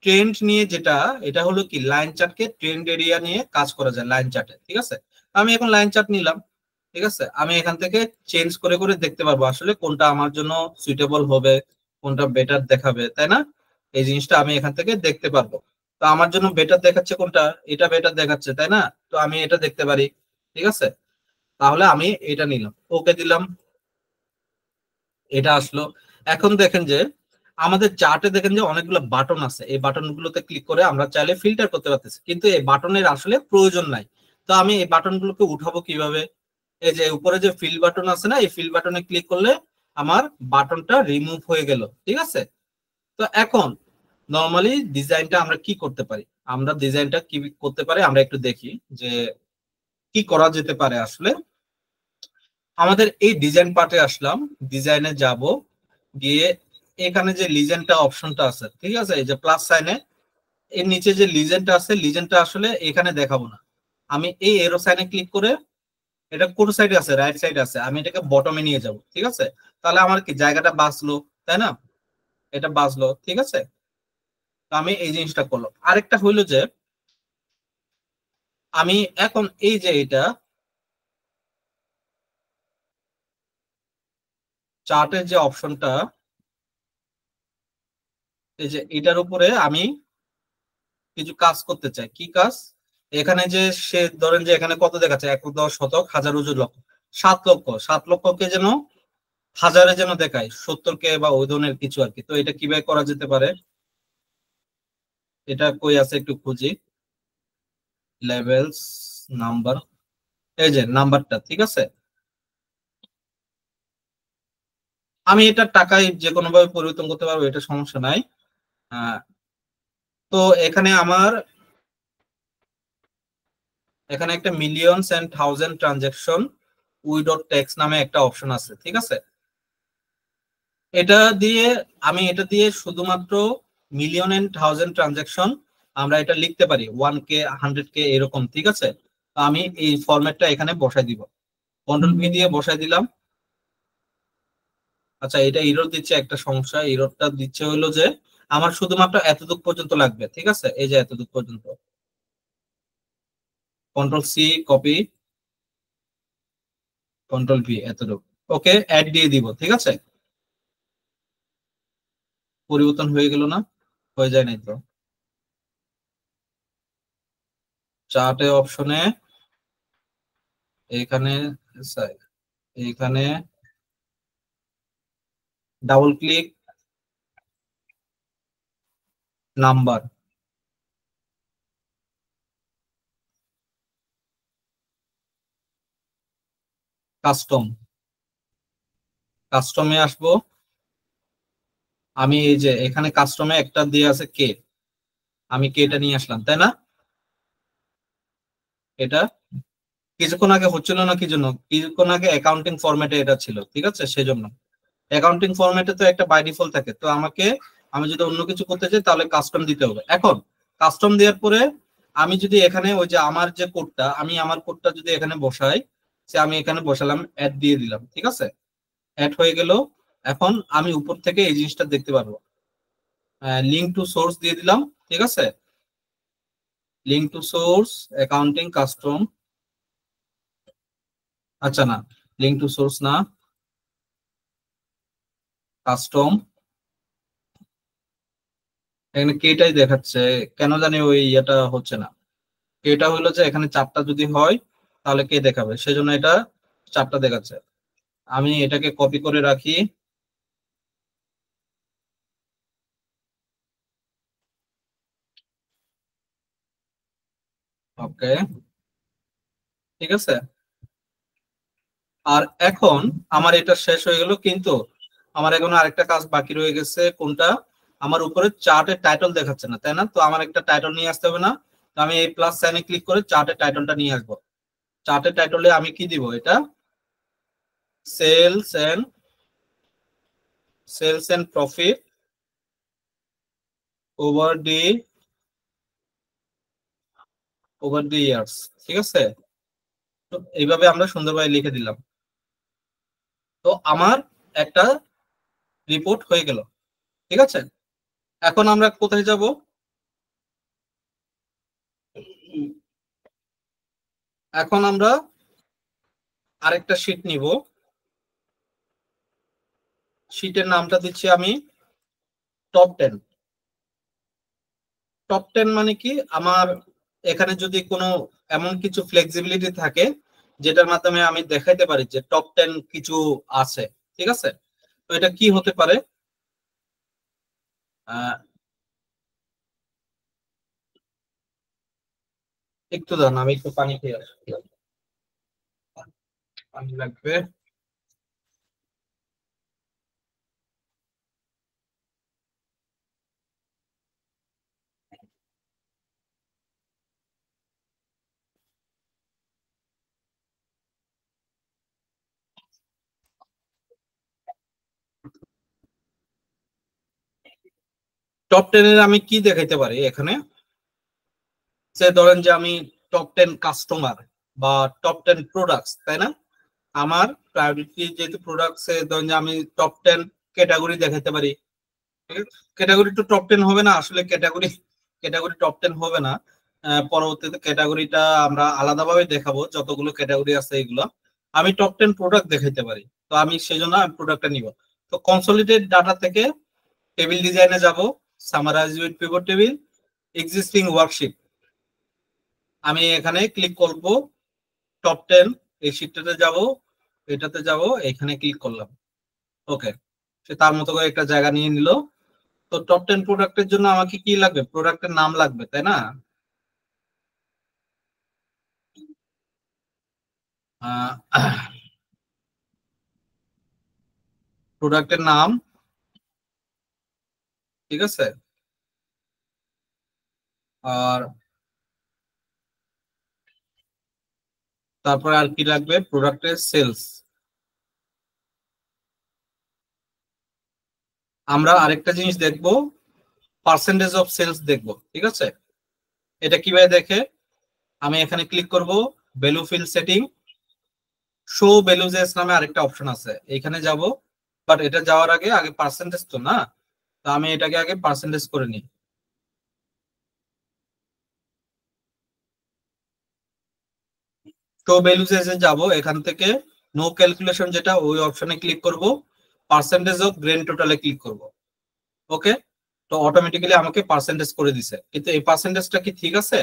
ট্রেন্ড নিয়ে যেটা, এটা হলো কি লাইন চার্টকে ট্রেন্ড এরিয়া নিয়ে কাজ করা যায় লাইন চার্টে, ঠিক আছে? আমি এখন লাইন চার্ট নিলাম, ঠিক আছে? আমি এখান থেকে চেঞ্জ করে করে দেখতে পারবো আসলে কোনটা আমার জন্য সুইটেবল হবে, কোনটা বেটার দেখাবে, তাই না? এই জিনিসটা আমি এখান থেকে দেখতে পারবো। তো আমার জন্য বেটার দেখাচ্ছে কোনটা, এটা বেটার দেখাচ্ছে, তাই না? তো আমি এটা দেখতে পারি, ঠিক আছে? তাহলে আমি এটা নিলাম, ওকে দিলাম, এটা আসলো। এখন দেখেন যে আমাদের চার্টে দেখেন যে অনেকগুলো বাটন আছে, এই বাটন গুলোতে ক্লিক করে আমরা চাইলে ফিল্টার করতে পারতেছি, কিন্তু এই বাটনের আসলে প্রয়োজন নাই। তো আমি এই বাটন গুলোকে উঠাবো কিভাবে? এই যে উপরে যে ফিল বাটন আছে না, এই ফিল বাটনে ক্লিক করলে আমার বাটনটা রিমুভ হয়ে গেল, ঠিক আছে? তো এখন নর্মালি ডিজাইনটা আমরা কি করতে পারি, আমরা ডিজাইনটা কি করতে পারি আমরা একটু দেখি যে কি করা যেতে পারে আসলে। আমাদের এই ডিজাইন পার্টে আসলাম, ডিজাইনে যাব, গিয়ে এখানে যে লিজেন্ডটা অপশনটা আছে, ঠিক আছে, এই যে প্লাস সাইনে এর নিচে যে লিজেন্ডটা আছে, লিজেন্ডটা আসলে এখানে দেখাবো না। আমি এই এরো সাইনে ক্লিক করে, এটা কোন সাইডে আছে, রাইট সাইডে আছে, আমি এটাকে বটমে নিয়ে যাব, ঠিক আছে? তাহলে আমার কি জায়গাটা বাঁচলো, তাই না? এটা বাঁচলো, ঠিক আছে? তো আমি এই জিনিসটা করলাম। আরেকটা হইলো যে আমি এখন এই যে এটা চার্টের যে অপশনটা, এই যে এটার উপরে আমি কিছু কাজ করতে চাই। কি কাজ? এখানে যে সে ধরেন যে এখানে কত দেখাচ্ছে, 1 10 শতক হাজার উজুর লক্ষ, 7 লক্ষ, 7 লক্ষকে যেন হাজারে যেন দেখায়, 70কে বা ওই ধরনের কিছু আর কি। তো এটা কিভাবে করা যেতে পারে? এটা কই আছে একটু খুঁজি, লেভেলস, নাম্বার, এই যে নাম্বারটা, ঠিক আছে? আমি এটা টাকায় যে কোনো ভাবে পরিবর্তন করতে পারবো, এটা সমস্যা নাই। আহ, তো এখানে আমার এখানে একটা millions and thousand transaction without tax নামে একটা অপশন আছে, ঠিক আছে? এটা দিয়ে আমি এটা দিয়ে শুধুমাত্র মিলিয়ন এন্ড থাউজেন্ড ট্রানজাকশন আমরা এটা লিখতে পারি, 1K 100K এরকম, ঠিক আছে? তো আমি এই ফরম্যাটটা এখানে বসাই দিব, কন্ট্রোল ভি দিয়ে বসাই দিলাম। আচ্ছা, এটা এরর দিচ্ছে, একটা সমস্যা এররটা দিচ্ছে হলো যে আমার শুধুমাত্র এতটুকু পর্যন্ত লাগবে, ঠিক আছে? এই যে এতটুকু পর্যন্ত, control C copy, control V, এতটুকু। ওকে, অ্যাড দিয়ে দিব, ঠিক আছে? পরিবর্তন হয়ে গেল না? হয়ে যায় নাই তো? চার্টে অপশনে এইখানে, এইখানে ডাবল ক্লিক, নাম্বার, কাস্টম, কাস্টমে আসবো। আমি এই যে এখানে কাস্টমে একটা দিয়ে আছে কে, আমি কে এটা নিয়ে আসলাম, তাই না? এটা কিছুক্ষণ আগে হচ্ছিল না, কি জন্য? কিছুক্ষণ আগে অ্যাকাউন্টিং ফরম্যাটে এটা ছিল, ঠিক আছে? সেজন্য অ্যাকাউন্টিং ফরম্যাটে তো একটা বাই ডিফল্ট থাকে, তো আমাকে, আমি যদি অন্য কিছু করতে চাই তাহলে কাস্টম দিতে হবে। এখন কাস্টম দেওয়ার পরে আমি যদি এখানে ওই যে আমার যে কোডটা, আমি আমার কোডটা যদি এখানে বসাই, সে আমি এখানে বসালাম, অ্যাড দিয়ে দিলাম, ঠিক আছে? অ্যাড হয়ে গেল। এখন আমি উপর থেকে এই জিনিসটা দেখতে পারবো, লিঙ্ক টু সোর্স দিয়ে দিলাম, ঠিক আছে? Link to source, accounting custom, আচ্ছা না, লিঙ্ক টু সোর্স না, কাস্টম, এখানে কেটাই দেখাচ্ছে, কেন জানি ওই ইয়েটা হচ্ছে না। এটা হলো যে এখানে 4টা যদি হয় তাহলে কে দেখাবে, সেজন্য এটা 4টা দেখাচ্ছে। আমি এটাকে কপি করে রাখি, ওকে, ঠিক আছে? আর এখন আমার এটা শেষ হয়ে গেল, কিন্তু আমার এখন আরেকটা কাজ বাকি রয়ে গেছে, কোনটা? আমার উপরে চার্টের টাইটেল দেখাচ্ছে না, তাই না? তো আমার একটা টাইটেল নিয়ে আসতে হবে না? তো আমি এই প্লাস সাইনে ক্লিক করে চার্টের টাইটেলটা নিয়ে আসবো। চার্টের টাইটেলে আমি কি দিব? এটা sales and profit over the years. ঠিক আছে, তো এইভাবে আমরা সুন্দরভাবে লিখে দিলাম। তো আমার একটা রিপোর্ট হয়ে গেল। ঠিক আছে, এখন আমরা কোথায় যাব? এখন আমরা আরেকটা শীট নিব। শীটের নামটা দিচ্ছি আমি টপ 10। টপ 10 মানে কি? আমার এখানে যদি কোনো এমন কিছু ফ্লেক্সিবিলিটি থাকে যেটার মাধ্যমে আমি দেখাইতে পারি যে টপ 10 কিছু আছে। ঠিক আছে, তো এটা কি হতে পারে? একটু দাঁড়ান, আমি একটু পানি খেয়ে আসি। পানি লাগবে। টপ 10 এর আমি কি দেখাইতে পারি এখানে? সে ধরেন যে আমি টপ 10 কাস্টমার বা টপ 10 প্রোডাক্টস, তাই না? আমার প্রায়োরিটি যেহেতু প্রোডাক্টস, ধরেন যে আমি টপ 10 ক্যাটাগরি দেখাতে পারি। ক্যাটাগরি তো টপ 10 হবে না আসলে, ক্যাটাগরি টপ 10 হবে না। পরবর্তীতে ক্যাটাগরিটা আমরা আলাদাভাবে দেখাবো, যতগুলো ক্যাটাগরি আছে এগুলো। আমি টপ 10 প্রোডাক্ট দেখাইতে পারি, তো আমি সেই জন্য আমি প্রোডাক্টটা নিব। তো কনসলিডেট ডাটা থেকে টেবিল ডিজাইনে যাব, summarise with pivot table, existing worksheet. আমি এখানে ক্লিক করব, টপ 10 এই শিটটাতে যাব, এটাতে যাব, এখানে ক্লিক করলাম। ওকে, সে তার মতো করে একটা জায়গা নিয়ে নিল। তো টপ 10 প্রোডাক্টের জন্য আমাকে কি লাগবে? প্রোডাক্টের নাম লাগবে, তাই না? প্রোডাক্টের নাম, ঠিক আছে। আর তারপরে আর কি লাগবে? প্রোডাক্টের সেলস। আমরা আরেকটা জিনিস দেখব, পার্সেন্টেজ অফ সেলস দেখব। ঠিক আছে, এটা কিভাবে দেখে? আমি এখানে ক্লিক করব, ভ্যালু ফিল্ড সেটিং, শো ভ্যালুজেস নামে আরেকটা অপশন আছে, এখানে যাব। বাট এটা যাওয়ার আগে আগে পার্সেন্টেজ তো না, তো আমি এটাকে আগে পার্সেন্টেজ করে নিই। শো ভ্যালুজেস এ যাব, এখান থেকে নো ক্যালকুলেশন যেটা, ওই অপশনে ক্লিক করব, পার্সেন্টেজ অফ গ্রেন টোটালে ক্লিক করব। ওকে, তো অটোমেটিক্যালি আমাকে পার্সেন্টেজ করে দিছে। কিন্তু এই পার্সেন্টেজটা কি ঠিক আছে?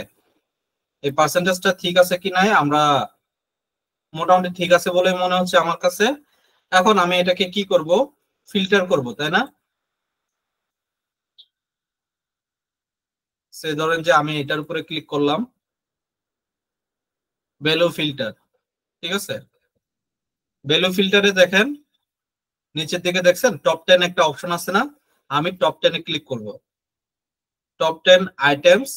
এই পার্সেন্টেজটা ঠিক আছে কি নাই, আমরা মোটামুটি ঠিক আছে বলে মনে হচ্ছে আমার কাছে। এখন আমি এটাকে কি করব? ফিল্টার করব, তাই না? সে ধরেন যে আমি এটার উপরে ক্লিক করলাম, ভ্যালু ফিল্টার। ঠিক আছে, ভ্যালু ফিল্টারে দেখেন নিচের দিকে দেখছেন টপ 10 একটা অপশন আছে না? আমি টপ 10 এ ক্লিক করব। টপ 10 আইটেমস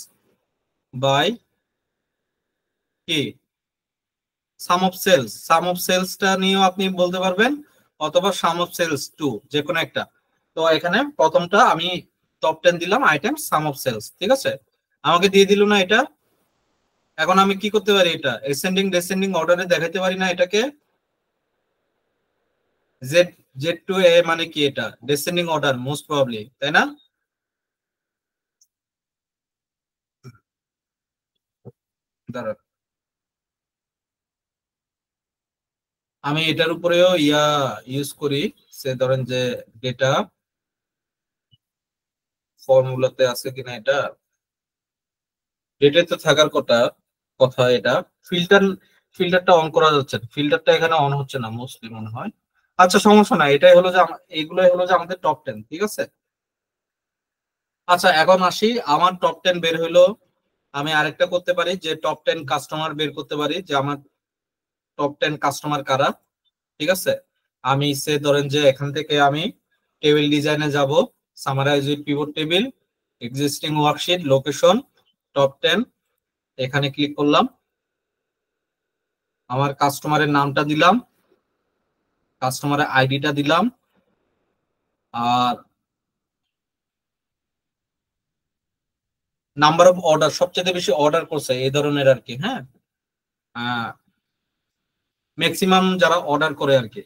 বাই কি সাম অফ সেলসটা নিয়েও আপনি বলতে পারবেন, অথবা সাম অফ সেলস টু, যে কোনো একটা। তো এখানে প্রথমটা আমি টপ 10 দিলাম, আইটেম সাম অফ সেলস। ঠিক আছে, আমাকে দিয়ে দিল না এটা? এখন আমি কি করতে পারি? এটা এসেন্ডিং ডেসেন্ডিং অর্ডারে দেখাইতে পারি না এটাকে? জেড জেড টু এ মানে কি? এটা ডেসেন্ডিং অর্ডার মোস্ট প্রবাবলি, তাই না? দাঁড়ান, আমি এটার উপরেও ইউজ করি। সে ধরেন যে ডেটা ফর্মুলাতে আছে কিনা, এটা ডেটাতে থাকার কথা এটা। ফিল্টার ফিল্টারটা অন করা যাচ্ছে, ফিল্টারটা এখানে অন হচ্ছে না মোস্টলি মনে হয়। আচ্ছা, সমস্যা নাই, এটাই হলো যে এইগুলোই হলো যে আমাদের টপ 10। ঠিক আছে, আচ্ছা এখন আসি, আমার টপ 10 বের হইলো। আমি আরেকটা করতে পারি যে টপ 10 কাস্টমার বের করতে পারি, যে আমার টপ 10 কাস্টমার কারা। ঠিক আছে, আমি সে ধরেন যে এখান থেকে আমি টেবিল ডিজাইনে যাব, summarise with pivot table, existing worksheet, location, top 10, এখানে ক্লিক করলাম। আমার কাস্টমারের নামটা দিলাম, কাস্টমারের আইডিটা দিলাম, আর নাম্বার অফ অর্ডার, সবচেয়ে বেশি অর্ডার করছে এই ধরনের আর কি। হ্যাঁ, ম্যাক্সিমাম যারা অর্ডার করে আর কি,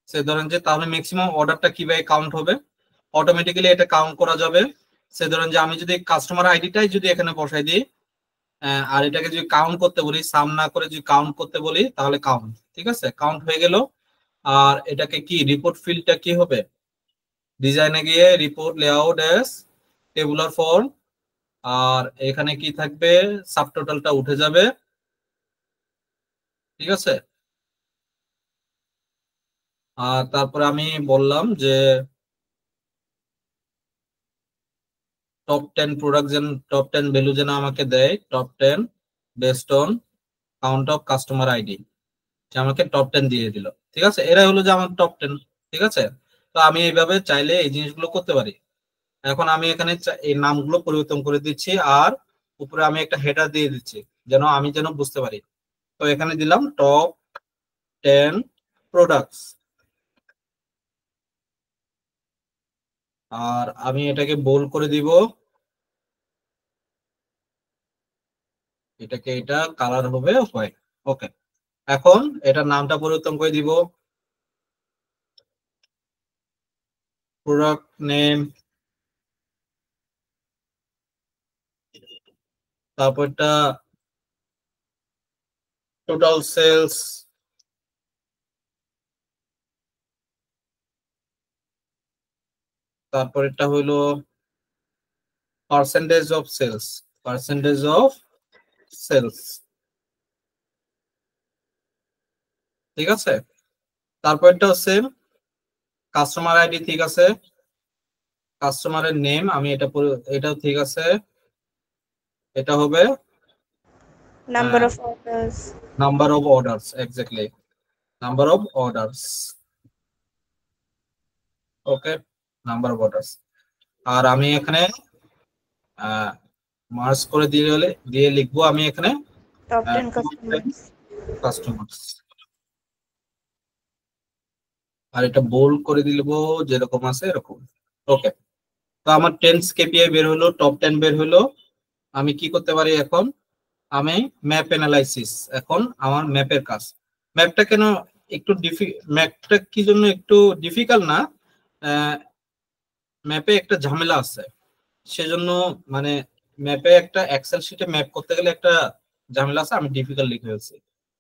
সে ধরেন যে তাহলে ম্যাক্সিমাম অর্ডারটা কিভাবে কাউন্ট হবে, অটোমেটিক্যালি এটা কাউন্ট করা যাবে। সে ধরেন যে আমি যদি কাস্টমার আইডিটাই যদি এখানে বসাই দিই, আর এটাকে যদি কাউন্ট করতে বলি, সাম না করে যদি কাউন্ট করতে বলি, তাহলে কাউন্ট, ঠিক আছে, কাউন্ট হয়ে গেল। আর এটাকে কি রিপোর্ট ফিল্ডটা কি হবে, ডিজাইনে গিয়ে report layout as tabular form, আর এখানে কি থাকবে, সাবটোটালটা উঠে যাবে, ঠিক আছে। আর তারপরে আমি বললাম যে টপ 10 প্রোডাক্ট যেন, টপ 10 ভ্যালু যেন আমাকে দেয়, top 10 based on count of customer ID, যে আমাকে টপ 10 দিয়ে দিল, ঠিক আছে। এরাই হলো যে আমার টপ 10, ঠিক আছে। তো আমি এইভাবে চাইলে এই জিনিসগুলো করতে পারি। এখন আমি এখানে এই নামগুলো পরিবর্তন করে দিচ্ছি, আর উপরে আমি একটা হেডার দিয়ে দিচ্ছি, যেন আমি যেন বুঝতে পারি। তো এখানে দিলাম টপ 10 প্রোডাক্টস, আর আমি এটাকে বোল্ড করে দিব, এটাকে এটা কালার হবে হোয়াইট। ওকে, এখন এটার নামটা পরিবর্তন করে দিব, প্রোডাক্ট নেম, তারপরটা টোটাল সেলস, তারপরটা হইলো percentage of sales, percentage of sales, ঠিক আছে। তারপরটা হচ্ছে কাস্টমার আইডি, ঠিক আছে, কাস্টমারের নেম আমি এটাও ঠিক আছে, এটা হবে number of orders, number of orders, exactly number of orders, okay, number of orders. আর আমি এখানে মার্জ করে দিয়ে লিখবো আমি এখানে টপ 10 কাস্টমার্স। কাস্টমার্স, আর এটা বোল্ড করে দিব যেরকম আছে এরকম। ওকে, তো আমার 10 কেপিআই বের হলো, টপ 10 বের হলো। আমি কি করতে পারি এখন, আমি ম্যাপ অ্যানালাইসিস, এখন আমার ম্যাপের কাজ। ম্যাপটা কেন একটু ম্যাপটা কি জন্য একটু ডিফিকাল্ট না, ম্যাপে একটা ঝামেলা আছে, সেজন্য মানে ম্যাপে একটা এক্সেল শিটে ম্যাপ করতে গেলে একটা ঝামেলা আছে, আমি ডিফিকাল্ট লিখে ফেলছি।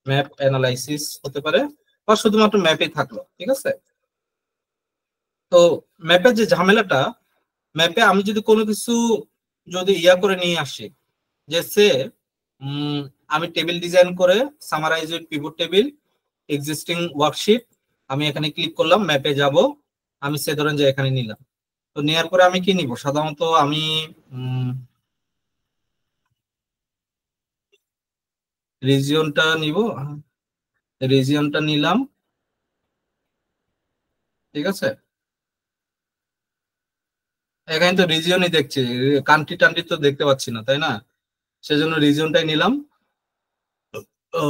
ম্যাপ অ্যানালাইসিস হতে পারে, বা শুধুমাত্র ম্যাপেই থাকলো, ঠিক আছে। তো ম্যাপের যে ঝামেলাটা, ম্যাপে আমি যদি কোনো কিছু যদি ইয়া করে নিয়ে আসি, যে সে আমি টেবিল ডিজাইন করে summarise with pivot table, existing worksheet, আমি এখানে ক্লিক করলাম, ম্যাপে যাব, আমি সে ধরেন যে এখানে নিলাম। তো নেওয়ার পরে আমি কি নিব, সাধারণত আমি রিজিয়নটা নিব, রিজিয়নটা নিলাম, ঠিক আছে। এখানে তো রিজিয়নই দেখছি, কান্ট্রি টান্ট্রি তো দেখতে পাচ্ছি না, তাই না, সেজন্য রিজিয়নটাই নিলাম। ও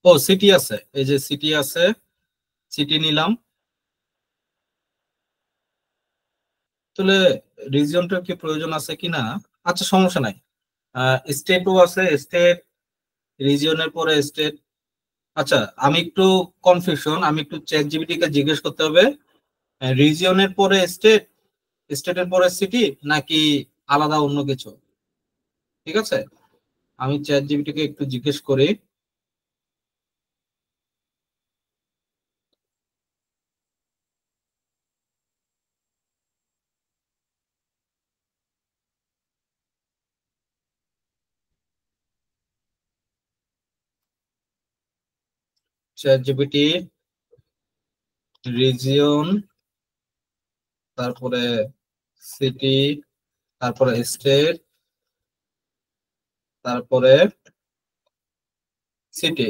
ও সিটি আছে, এই যে সিটি আছে, সিটি নিলাম। তাহলে রিজিয়নটার কি প্রয়োজন আছে কিনা, আচ্ছা সমস্যা নাই। স্টেটও আছে, স্টেট, রিজিয়নের পরে স্টেট। আচ্ছা, আমি একটু কনফিউশন, আমি একটু চ্যাট জিপিটি কে জিজ্ঞেস করতে হবে, রিজিয়নের পরে স্টেট, স্টেটের পরে সিটি, নাকি আলাদা অন্য কিছু, ঠিক আছে। আমি চ্যাট জিপিটি কে একটু জিজ্ঞেস করি। চ্যাট জিপিটি, রিজিয়ন, তারপরে সিটি, তারপরে স্টেট, তারপরে city,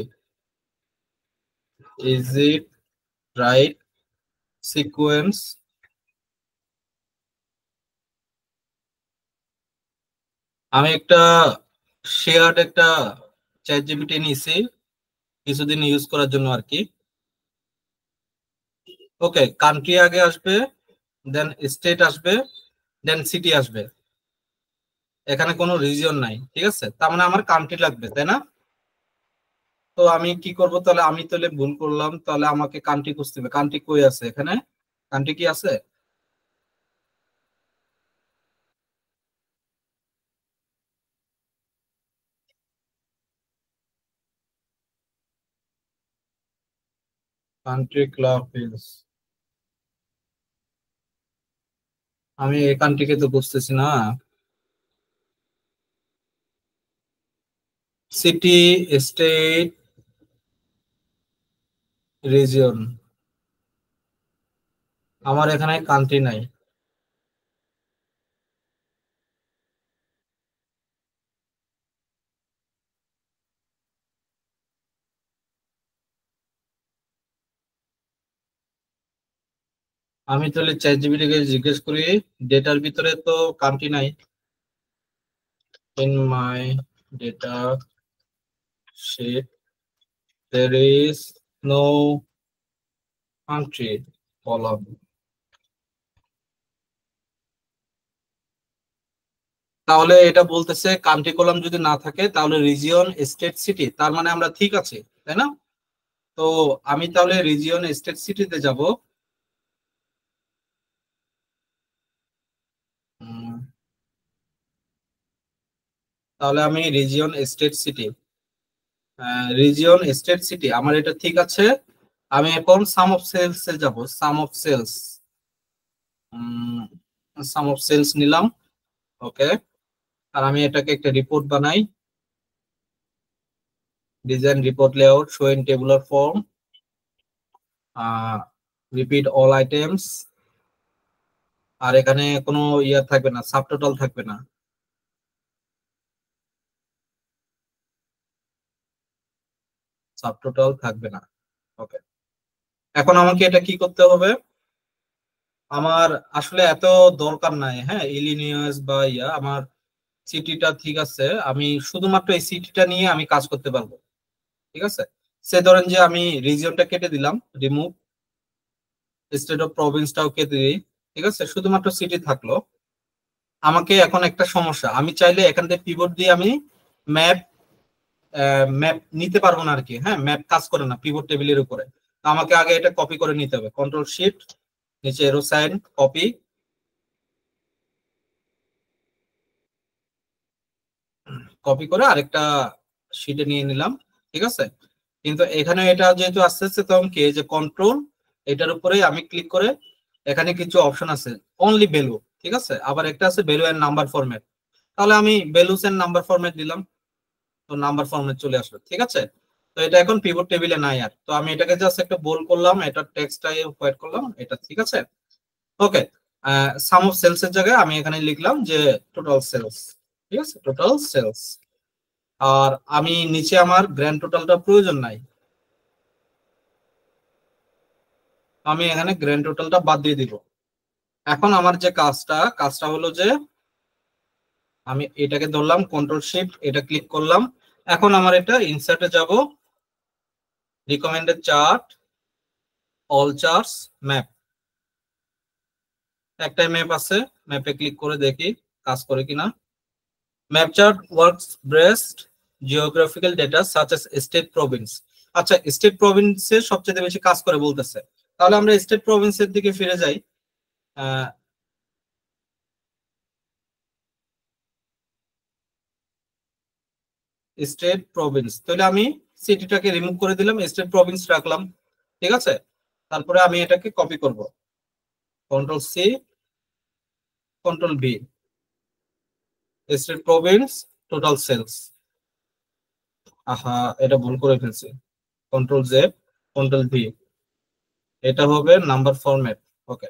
is it right sequence আমি একটা শেয়ার্ড একটা চ্যাট জিপিটি নিয়েছি কিছুদিন ইউজ করার জন্য আর কি। ওকে, কান্ট্রি আগে আসবে, দেন স্টেট আসবে, দেন সিটি আসবে। এখানে কোনো রিজিয়ন নাই, ঠিক আছে? তার মানে আমার কান্ট্রি লাগবে, তাই না? তো আমি কি করব তাহলে? আমি তাহলে ভুল করলাম, তাহলে আমাকে কান্ট্রি খুঁজতে হবে। কান্ট্রি কই আছে? এখানে কান্ট্রি কি আছে? কান্ট্রি ক্লাব হিলস, আমি এই কান্ট্রিকে তো বুঝতেছি না। সিটি, স্টেট, রিজিয়ন, আমার এখানে কান্ট্রি নাই। আমি তাহলে চ্যাট জিপিটি কে জিজ্ঞেস করি, ডেটার ভিতরে তো কান্ট্রি নাই। In my data sheet there is no country column। তাহলে এটা বলতেছে কান্ট্রি কলাম যদি না থাকে তাহলে রিজিয়ন, স্টেট, সিটি, তার মানে আমরা ঠিক আছি, তাই না? তো আমি তাহলে রিজিয়ন, স্টেট, সিটিতে যাব। তাহলে আমি region, state, city, region, state, city, আমার এটা ঠিক আছে। আমি এখন সাম অফ সেলস এ যাব। Sum of sales, sum of sales নিলাম। ওকে, আর আমি এটাকে একটা রিপোর্ট বানাই। Design report layout, show in tabular form, repeat all items. আর এখানে কোনো ইয়া থাকবে না, সাবটোটাল থাকবে না। সাবটোটাল থাকবে না। ওকে, এখন আমাকে এটা কি করতে হবে? আমার আসলে এত দরকার নাই, হ্যাঁ, ইলিনিয়াস বা ইয়া, আমার সিটিটা ঠিক আছে। আমি শুধুমাত্র এই সিটিটা নিয়ে আমি কাজ করতে পারবো, ঠিক আছে? সে ধরেন যে আমি রিজিয়নটা কেটে দিলাম, রিমুভ, স্টেট অফ প্রভিন্সটাও কেটে দিই, ঠিক আছে, শুধুমাত্র সিটি থাকলো। আমাকে এখন একটা সমস্যা, আমি চাইলে এখান থেকে পিভট দিয়ে আমি ম্যাপ ম্যাপ নিতে পারবো না আর কি। হ্যাঁ, ম্যাপ কাজ করে না পিভট টেবিলের উপরে। তো আমাকে আগে এটা কপি করে নিতে হবে, কন্ট্রোল শিফট নিচে এরো সাইন, কপি, কপি করে আরেকটা শিটে নিয়ে নিলাম, ঠিক আছে? কিন্তু এখানে এটা যেহেতু আস্তে আস্তে, তখন কি যে কন্ট্রোল, এটার উপরে আমি ক্লিক করে এখানে কিছু অপশন আছে, অনলি ভ্যালু, ঠিক আছে, আবার একটা আছে ভ্যালু এন্ড নাম্বার ফরম্যাট। তাহলে আমি ভ্যালুস এন্ড নাম্বার ফরম্যাট দিলাম, তো নাম্বার ফরম্যাট চলে আসলো, ঠিক আছে? তো এটা এখন পিভট টেবিলে নাই আর। তো আমি এটাকে জাস্ট একটা বোল্ড করলাম, এটা টেক্সটটা হোয়াইট করলাম, এটা ঠিক আছে। ওকে, সাম অফ সেলস এর জায়গায় আমি এখানে লিখলাম যে টোটাল সেলস, ঠিক আছে, টোটাল সেলস। আর আমি নিচে আমার গ্র্যান্ড টোটালটা প্রয়োজন নাই, আমি এখানে গ্র্যান্ড টোটালটা বাদ দিয়ে দিব। এখন আমার যে কাজটা হলো যে আমি এটাকে ধরলাম, কন্ট্রোল শিফট, এটা ক্লিক করলাম। এখন আমার এটা ইনসার্টে যাব, recommended chart, all charts, map, একটাই ম্যাপ আছে, ম্যাপে ক্লিক করে দেখি কাজ করে কিনা। Map chart works best geographical data such as state Province. আচ্ছা, স্টেট প্রভিন্সের সবচেয়ে বেশি কাজ করে বলতেছে, তাহলে আমরা স্টেট প্রভিন্সের দিকে ফিরে যাই। স্টেট প্রভিন্স, তাহলে আমি সিটিটাকে রিমুভ করে দিলাম, স্টেট প্রভিন্স রাখলাম, ঠিক আছে? তারপরে আমি এটাকে কপি করব, control C, control V, state province, total sales. আহা, এটা ভুল করে ফেলছি, কন্ট্রোল জেড, কন্ট্রোল ভি, এটা হবে নাম্বার ফরম্যাট। ওকে,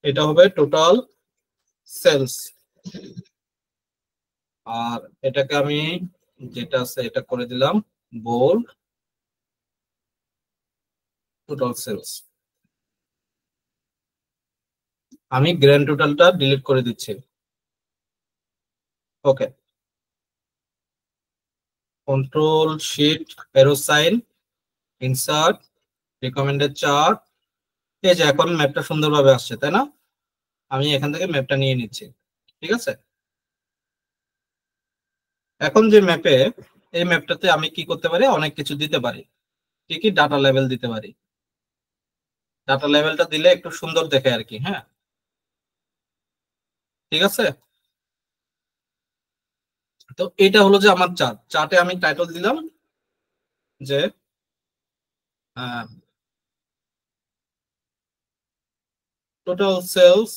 এটা হবে টোটাল সেলস। আর এটাকে আমি যেটা আছে এটা করে দিলাম, বোল্ড টোটাল সেলস। আমি গ্র্যান্ড টোটালটা ডিলিট করে দিচ্ছি। Okay, control shift arrow sign, insert, recommended chart. এই যে এখন ম্যাপটা সুন্দরভাবে আসছে, তাই না? আমি এখান থেকে ম্যাপটা নিয়ে নিচ্ছি। ঠিক আছে, এখন যে ম্যাপে, এই ম্যাপটাতে আমি কি করতে পারি, অনেক কিছু দিতে পারি। কি কি? ডাটা লেভেল দিতে পারি। ডাটা লেভেলটা দিলে একটু সুন্দর দেখে আর কি। হ্যাঁ, ঠিক আছে। তো এটা হলো যে আমার চার্ট। চার্টে আমি টাইটেল দিলাম যে total sales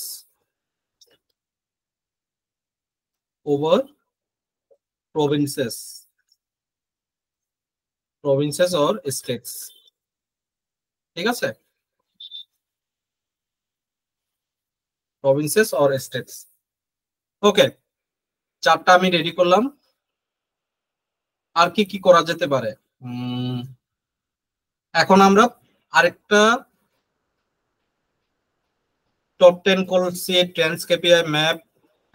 over provinces, provinces or states. ঠিক আছে, প্রভিন্সেস অর স্টেটস। ওকে, চার্টটা আমি রেডি করলাম। আর কি কি করা যেতে পারে? এখন আমরা আরেকটা টপ 10 করছি, ট্রেন্ডস কেপিআই ম্যাপ।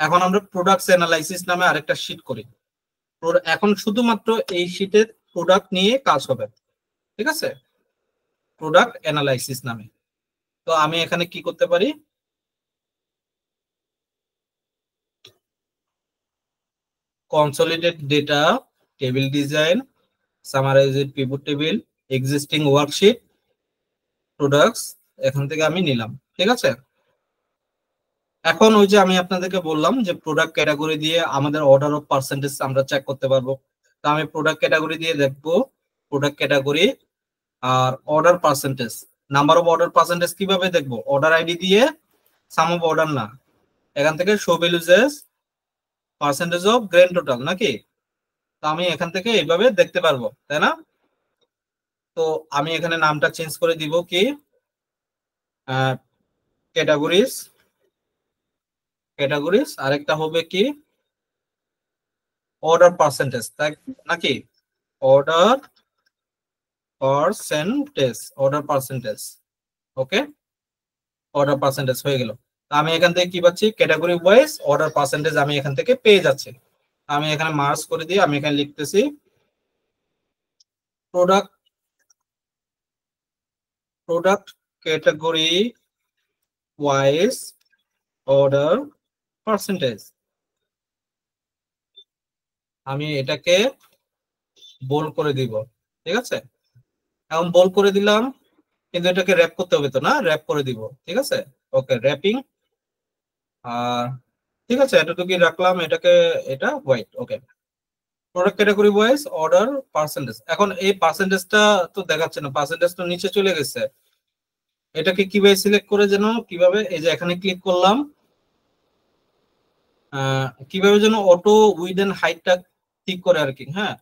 এখন আমরা প্রোডাক্টস অ্যানালাইসিস নামে আরেকটা শীট করি। এখন শুধুমাত্র এই শীটের প্রোডাক্ট নিয়ে কাজ হবে। ঠিক আছে, প্রোডাক্ট অ্যানালাইসিস নামে। তো আমি এখানে কি করতে পারি, consolidate data, table design, summarised pivot table, existing worksheet, products, এখান থেকে আমি নিলাম। ঠিক আছে, এখন ওই যে আমি আপনাদেরকে বললাম যে প্রোডাক্ট ক্যাটাগরি দিয়ে আমাদের অর্ডার অফ পার্সেন্টেজ আমরা চেক করতে পারবো। তো আমি প্রোডাক্ট ক্যাটাগরি দিয়ে দেখবো প্রোডাক্ট ক্যাটাগরি আর order percentage. Number of order percentage কিভাবে দেখবো? অর্ডার আইডি দিয়ে, সাম অফ অর্ডার না, এখান থেকে show values as percentage of grand total নাকি। তো আমি এখান থেকে এইভাবে দেখতে পারবো, তাই না? তো আমি এখানে নামটা চেঞ্জ করে দিব কি, ক্যাটাগরিজ, ক্যাটাগরিজ আরেকটা হবে কি অর্ডার পার্সেন্টেজ, তাই নাকি? Order percentage, order percentage. Okay, order percentage হয়ে গেল। আমি এখান থেকে কি পাচ্ছি, ক্যাটাগরি ওয়াইজ অর্ডার পার্সেন্টেজ আমি এখান থেকে পেয়ে যাচ্ছি। আমি এখানে মার্জ করে দিয়ে আমি এখানে লিখতেছি product, product category wise order percentage. আমি এটাকে বোল্ড করে দিব। ঠিক আছে, এখন বোল্ড করে দিলাম, কিন্তু এটাকে র্যাপ করতে হবে তো, না? র্যাপ করে দিব। ঠিক আছে, ওকে, র্যাপিং। আর ঠিক আছে, এতটুকু রাখলাম। এটাকে, এটা white. Okay, product category wise order percentage. এখন এই পার্সেন্টেজটা তো দেখাচ্ছে না, পার্সেন্টেজ তো নিচে চলে গেছে। এটাকে কিভাবে সিলেক্ট করে যেন, কিভাবে, এই যে এখানে ক্লিক করলাম, কিভাবে যেন অটো উইথ এন্ড হাইটটা ঠিক করে আর কি। হ্যাঁ,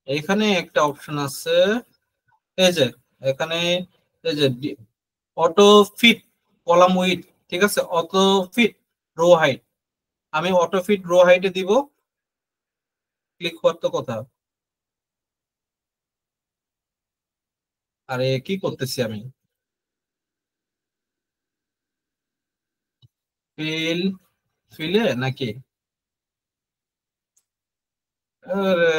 এইখানে একটা অপশন আছে, এই যে এখানে, এই যে অটো ফিট কলাম উইথ। ঠিক আছে, অটো ফিট রো হাইট, আমি অটো ফিট রো হাইটে দিব। ক্লিক করতে কথা, আরে কি করতেছি আমি, ফিল, ফিলে নাকি? আরে,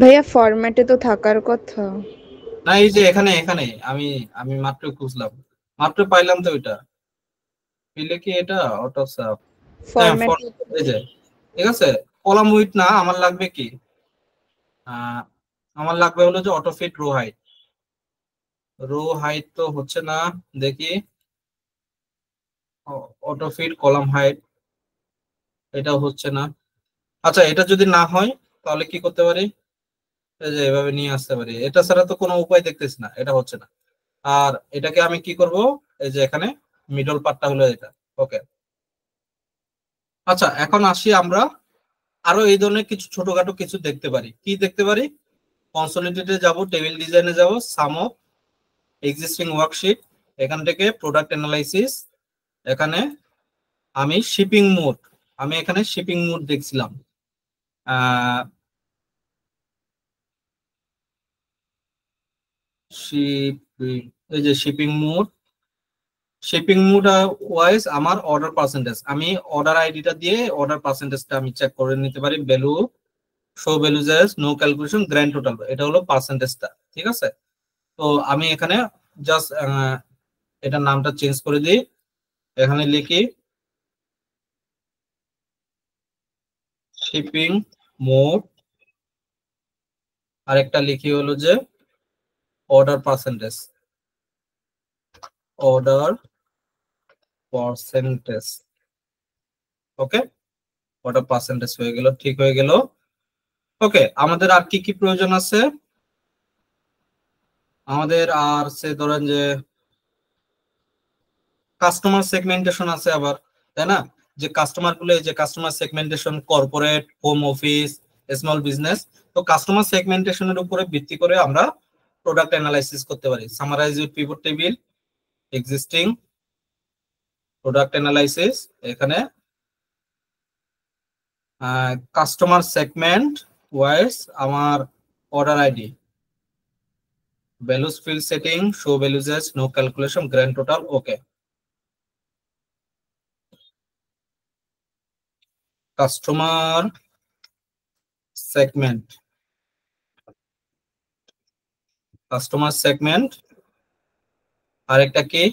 ভাইয়া ফরম্যাটে তো থাকার কথা। না, এই যে এখানে, এখানে আমি আমি মাত্র খুঁজলাম, মাত্র পাইলাম তো এটা। ফিলে কি এটা অটো সাব? হ্যাঁ, ফরম্যাটে এই যে, ঠিক আছে, কলাম উইথ না, আমার লাগবে কি, আহ, আমার লাগবে হলো যে auto fit row height. Row height তো হচ্ছে না, দেখি, অটো ফিট কলাম হাইট, এটা হচ্ছে না। আচ্ছা, এটা যদি না হয় তাহলে কি করতে পারি, এই যে এভাবে নিয়ে আসতে পারি। এটা ছাড়া তো কোনো উপায় দেখতেছি না, এটা হচ্ছে না। আর এটাকে আমি কি করব, এই যে এখানে মিডল পার্টটা হলো এটা। ওকে, আচ্ছা, এখন আসি আমরা আরো এই ধরনের কিছু ছোটখাটো কিছু দেখতে পারি। কি দেখতে পারি? কনসোলিডেটে যাব, টেবিল ডিজাইনে যাব, সাম অফ এক্সিস্টিং ওয়ার্কশিট, এখান থেকে প্রোডাক্ট অ্যানালাইসিস, এখানে আমি শিপিং মোড, আমি এখানে শিপিং মোড দেখছিলাম, এই যে shipping mode, shipping mode wise আমার অর্ডার পার্সেন্টেজ, আমি অর্ডার আইডিটা দিয়ে অর্ডার পার্সেন্টেজটা আমি চেক করে নিতে পারি। Value, show values as, no calculation, grand total, এটা হলো পার্সেন্টেজটা। ঠিক আছে, তো আমি এখানে জাস্ট এটার নামটা চেঞ্জ করে দিই, এখানে লিখি শিপিং মোড, আরেকটা লিখি হলো যে order percentage, order percentage. Okay, order percentage হয়ে গেল, ঠিক হয়ে গেল। ওকে, আমাদের আর কি কি প্রয়োজন আছে? আমাদের আর সে ধরেন যে কাস্টমার সেগমেন্টেশন আছে আবার, তাই না? যে কাস্টমার গুলো, এই যে customer segmentation, corporate, home office, small business, তো কাস্টমার সেগমেন্টেশনের উপরে ভিত্তি করে আমরা প্রোডাক্ট অ্যানালাইসিস করতে পারি। Summarize with pivot table, existing product analysis, এখানে কাস্টমার সেগমেন্ট ওয়াইজ আমার order ID, values field setting, show values as, no calculation, grand total. Okay, customer segment, customer segment, আরেকটা কি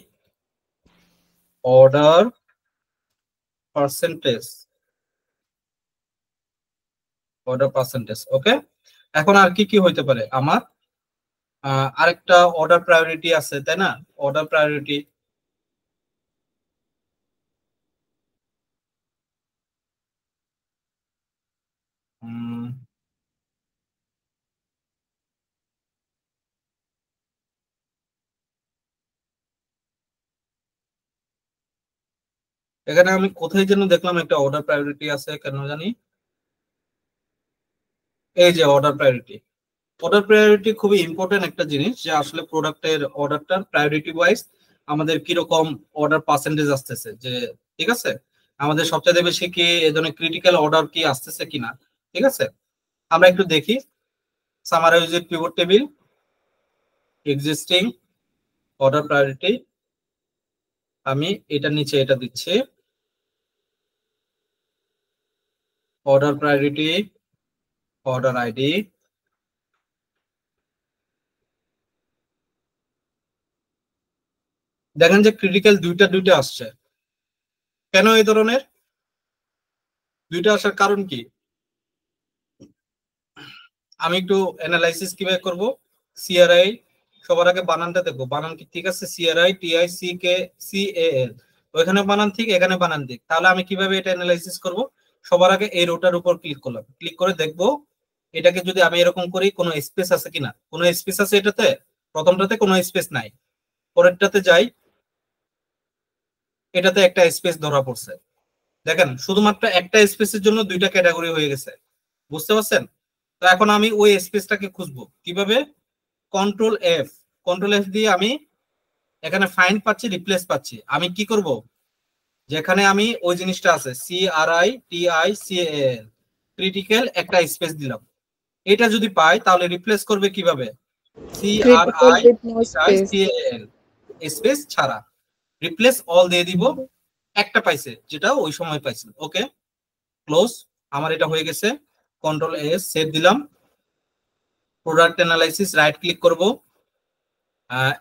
order percentage, order percentage. Okay, এখন আর কি কি হইতে পারে আমার? আরেকটা অর্ডার প্রায়োরিটি আছে, তাই না? অর্ডার প্রায়োরিটি, এখানে আমি কোথায় যেন দেখলাম একটা অর্ডার প্রায়োরিটি আছে, কেন জানি, এই যে অর্ডার প্রায়োরিটি। অর্ডার প্রায়োরিটি খুবই ইম্পর্টেন্ট একটা জিনিস, যে আসলে প্রোডাক্টের অর্ডারটার প্রায়োরিটি ওয়াইজ আমাদের কিরকম অর্ডার পার্সেন্টেজ আসতেছে, যে ঠিক আছে আমাদের সবচেয়ে বেশি কি এই ধরনের ক্রিটিক্যাল অর্ডার কি আসতেছে কিনা। ঠিক আছে, আমরা একটু দেখি। Summarise with pivot table, existing order priority, আমি এটার নিচে এটা দিচ্ছি, অর্ডার প্রায়োরিটি, অর্ডার আইডি, দেখেন যে ক্রিটিক্যাল দুইটা দুইটা আসছে। কেন এই ধরনের দুইটা আসার কারণ কি? আমি একটু অ্যানালাইসিস কিভাবে করব। সিআরআই, সবার আগে বানানটা দেখবো, বানান কি ঠিক আছে? C R I TI C K C এ এল, ওইখানে বানান ঠিক, এখানে বানান ঠিক, তাহলে আমি কিভাবে এটা অ্যানালাইসিস করব? সবার আগে এই রোটার উপর ক্লিক করলাম, ক্লিক করে দেখবো এটাকে যদি আমি এরকম করি কোনো স্পেস আছে কিনা। কোনো স্পেস আছে এটাতে? প্রথমটাতে কোনো স্পেস নাই, পরেরটাতে যাই, এটাতে একটা স্পেস ধরা পড়ছে। দেখেন শুধুমাত্র একটা স্পেসের জন্য দুইটা ক্যাটাগরি হয়ে গেছে, বুঝতে পারছেন? তো এখন আমি ওই স্পেসটাকে খুঁজবো কিভাবে? কন্ট্রোল এফ, কন্ট্রোল এফ দিয়ে আমি এখানে ফাইন্ড পাচ্ছি, রিপ্লেস পাচ্ছি। আমি কি করব, যেখানে আমি ওই জিনিসটা আছে সিআরআই টিআই সিএল, ক্রিটিক্যাল, একটা স্পেস দিলাম, এটা যদি পাই তাহলে রিপ্লেস করবে কিভাবে? critical C R I with no T I space. C L, space ছাড়া, রিপ্লেস অল দিয়ে দিব। একটা পাইছে, যেটা ওই সময় পাইছে। ওকে, ক্লোজ, আমার এটা হয়ে গেছে। কন্ট্রোল এস, সেভ দিলাম। প্রোডাক্ট অ্যানালাইসিস, রাইট ক্লিক করব,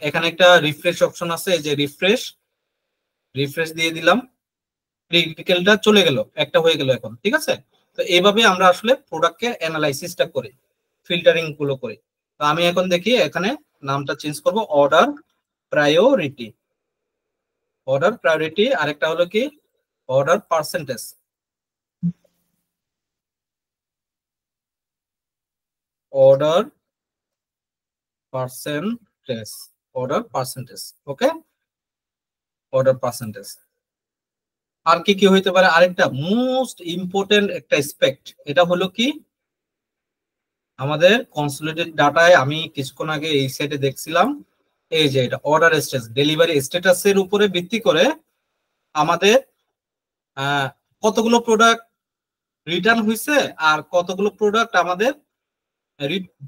এখানে একটা রিফ্রেশ অপশন আছে, এই যে রিফ্রেশ, রিফ্রেশ দিয়ে দিলাম, ক্রিটিক্যালটা চলে গেল, একটা হয়ে গেল এখন। ঠিক আছে, তো এইভাবে আমরা আসলে প্রোডাক্টকে অ্যানালাইসিসটা করি, ফিল্টারিং গুলো করি। তো আমি এখন দেখি এখানে নামটা চেঞ্জ করব, অর্ডার প্রায়োরিটি, অর্ডার প্রায়োরিটি, আরেকটা হলো কি order percentage, order percentage, order percentage. Okay, order percentage. আর কি কি হইতে পারে? আরেকটা মোস্ট ইম্পর্টেন্ট একটা এসপেক্ট, এটা হলো কি আমাদের কনসোলিডেটেড ডাটায় আমি কিছুক্ষণ আগে এই সাইডে দেখছিলাম এই যে এটা অর্ডার স্ট্যাটাস, ডেলিভারি স্ট্যাটাসের উপরে ভিত্তি করে আমাদের কতগুলো প্রোডাক্ট রিটার্ন হয়েছে আর কতগুলো প্রোডাক্ট আমাদের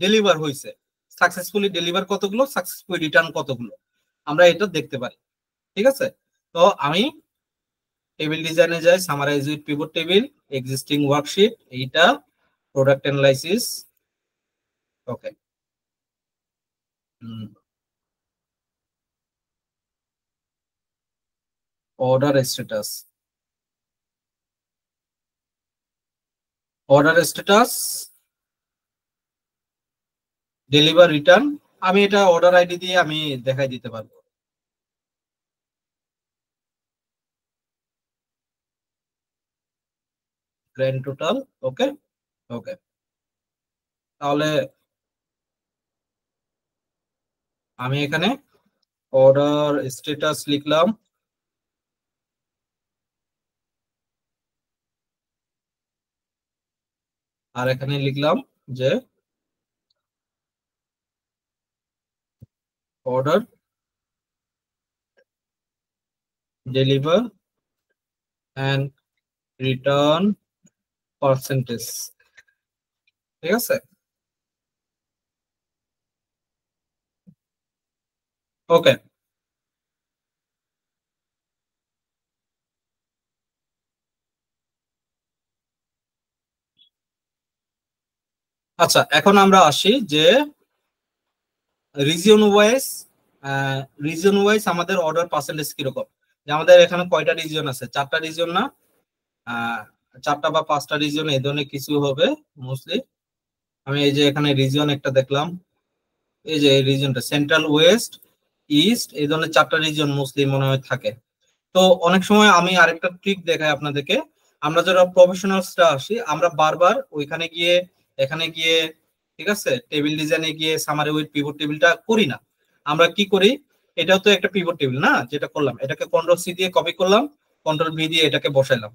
ডেলিভার হয়েছে, সাকসেসফুলি ডেলিভার কতগুলো, সাকসেসফুলি রিটার্ন কতগুলো, আমরা এটা দেখতে পারি। ঠিক আছে, তো আমি টেবিল ডিজাইনে যাই, summarize with pivot table, existing worksheet, এইটা product analysis. Okay, order status, order status, deliver, return. আমি এটা অর্ডার আইডি দিয়ে আমি দেখাই দিতে পারবো। Grand total. ওকে ওকে, তাহলে আমি এখানে অর্ডার স্ট্যাটাস লিখলাম, আর এখানে লিখলাম যে order deliver and return percentage. ঠিক আছে, ওকে। আচ্ছা, এখন আমরা আসি যে রিজিয়ন ওয়াইজ, রিজিয়ন ওয়াইজ আমাদের অর্ডার পার্সেন্টেজ কিরকম। যে আমাদের এখানে কয়টা রিজিয়ন আছে, 4টা রিজিয়ন না, 4টা বা 5টা রিজিয়ন এই ধরনের কিছু হবে মোস্টলি। আমি এই যে এখানে রিজিয়ন একটা দেখলাম, এই যে এই রিজিয়নটা সেন্ট্রাল, ওয়েস্ট, ইস্ট, এই ধরনের 4টা রিজিয়ন মোস্টলি মনে হয় থাকে। তো অনেক সময় আমি আরেকটা ট্রিক দেখাই আপনাদেরকে, আমরা যারা প্রফেশনালসরা আসি আমরা বারবার ওইখানে গিয়ে এখানে গিয়ে, ঠিক আছে, টেবিল ডিজাইনে গিয়ে সামারি উইথ পিভট টেবিলটা করি না। আমরা কি করি, এটাও তো একটা পিভট টেবিল না, যেটা করলাম এটাকে কন্ট্রোল সি দিয়ে কপি করলাম, কন্ট্রোল ভি দিয়ে এটাকে বসাইলাম,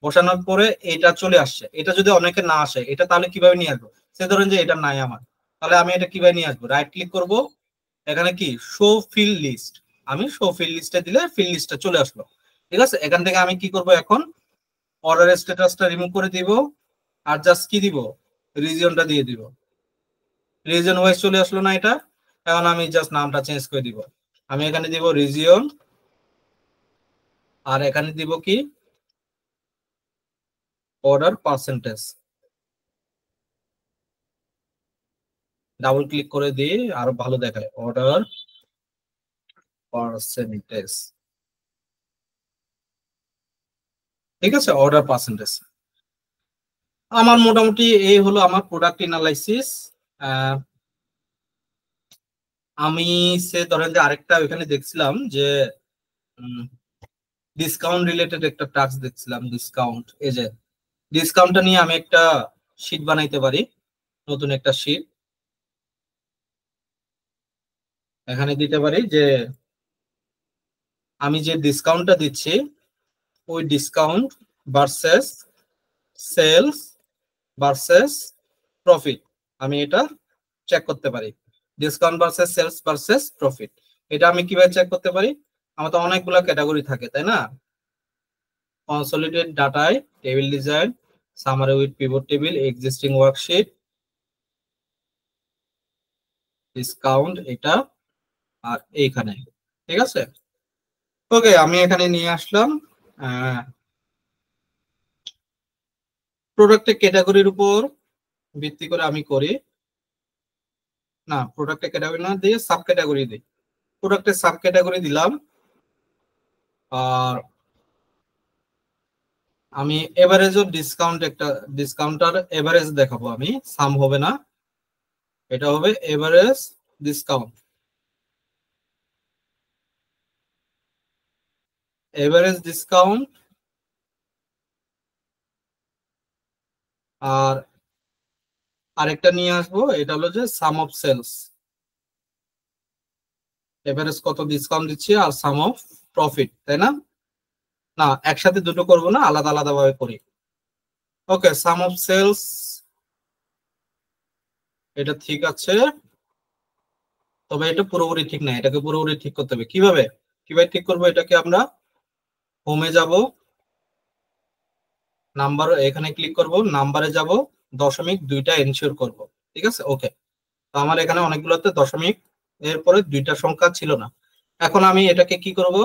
বসানোর পরে এটা চলে আসছে। এটা যদি অনেকে না আসে, এটা তাহলে কিভাবে নিয়ে আসবো, সে ধরেন যে এটা নাই আমার, তাহলে আমি এটা কিভাবে নিয়ে আসবো, রাইট ক্লিক করব, এখানে কি শো ফিল লিস্ট, আমি শো ফিল লিস্টে দিলে ফিল লিস্টটা চলে আসলো। ঠিক আছে, এখান থেকে আমি কি করব, এখন অর্ডার স্ট্যাটাসটা রিমুভ করে দিব, আর জাস্ট কি দিব, রিজিয়নটা দিয়ে দিব, রিজিয়ন ওয়াইজ চলে আসলো না এটা। এখন আমি জাস্ট নামটা চেঞ্জ করে দিব, আমি এখানে দিব রিজিয়ন, আর এখানে দিব কি অর্ডার পার্সেন্টেজ, ডাবল ক্লিক করে দিই আরো ভালো দেখায়, অর্ডার পার্সেন্টেজ। ঠিক আছে, অর্ডার পার্সেন্টেজ। আমার মোটামুটি এই হলো আমার প্রোডাক্ট অ্যানালাইসিস। আমি সে ধরেন যে আরেকটা ওইখানে দেখছিলাম যে ডিসকাউন্ট রিলেটেড একটা টাস্ক দেখছিলাম, ডিসকাউন্ট, এই যে ডিসকাউন্টটা নিয়ে আমি একটা শীট বানাইতে পারি, নতুন একটা শীট এখানে দিতে পারি যে আমি যে ডিসকাউন্টটা দিচ্ছি ওই discount versus sales versus profit, আমি এটা চেক করতে পারি। Discount versus sales versus profit, এটা আমি কিভাবে চেক করতে পারি, আমার তো অনেকগুলো ক্যাটাগরি থাকে তাই না, কনসলিডেট ডাটায় table design, summary with pivot table, existing worksheet, discount এটা, আর এইখানে। ঠিক আছে, ওকে, আমি এখানে নিয়ে আসলাম প্রোডাক্টের ক্যাটাগরির উপর ভিত্তি করে আমি করি, না প্রোডাক্টের ক্যাটাগরি না দিয়ে সাব ক্যাটাগরি দিই, প্রোডাক্টের সাব ক্যাটাগরি দিলাম। আর আমি এভারেজ ও ডিসকাউন্ট, একটা ডিসকাউন্টার এভারেজ দেখাবো আমি, সাম হবে না, এটা হবে এভারেজ ডিসকাউন্ট, এভারেজ ডিসকাউন্ট। আর আরেকটা নিয়ে আসবো, এটা হলো যে সাম অফ সেলস, এভারেজ কত ডিসকাউন্ট দিচ্ছি আর সাম অফ প্রফিট, তাই না, না একসাথে দুটো করবো না, আলাদা আলাদা ভাবে করি। ওকে, সাম অফ সেলস এটা ঠিক আছে, তবে এটা পুরোপুরি ঠিক না, এটাকে পুরোপুরি ঠিক করতে হবে। কিভাবে কিভাবে ঠিক করবো এটাকে? আমরা হোমে যাব, নাম্বার এখানে ক্লিক করব, নাম্বারে যাব, দশমিক দুইটা এনশিওর করব। ঠিক আছে, ওকে। তো আমার এখানে অনেকগুলোতে দশমিক এরপরে দুইটা সংখ্যা ছিল না। এখন আমি এটাকে কি করব?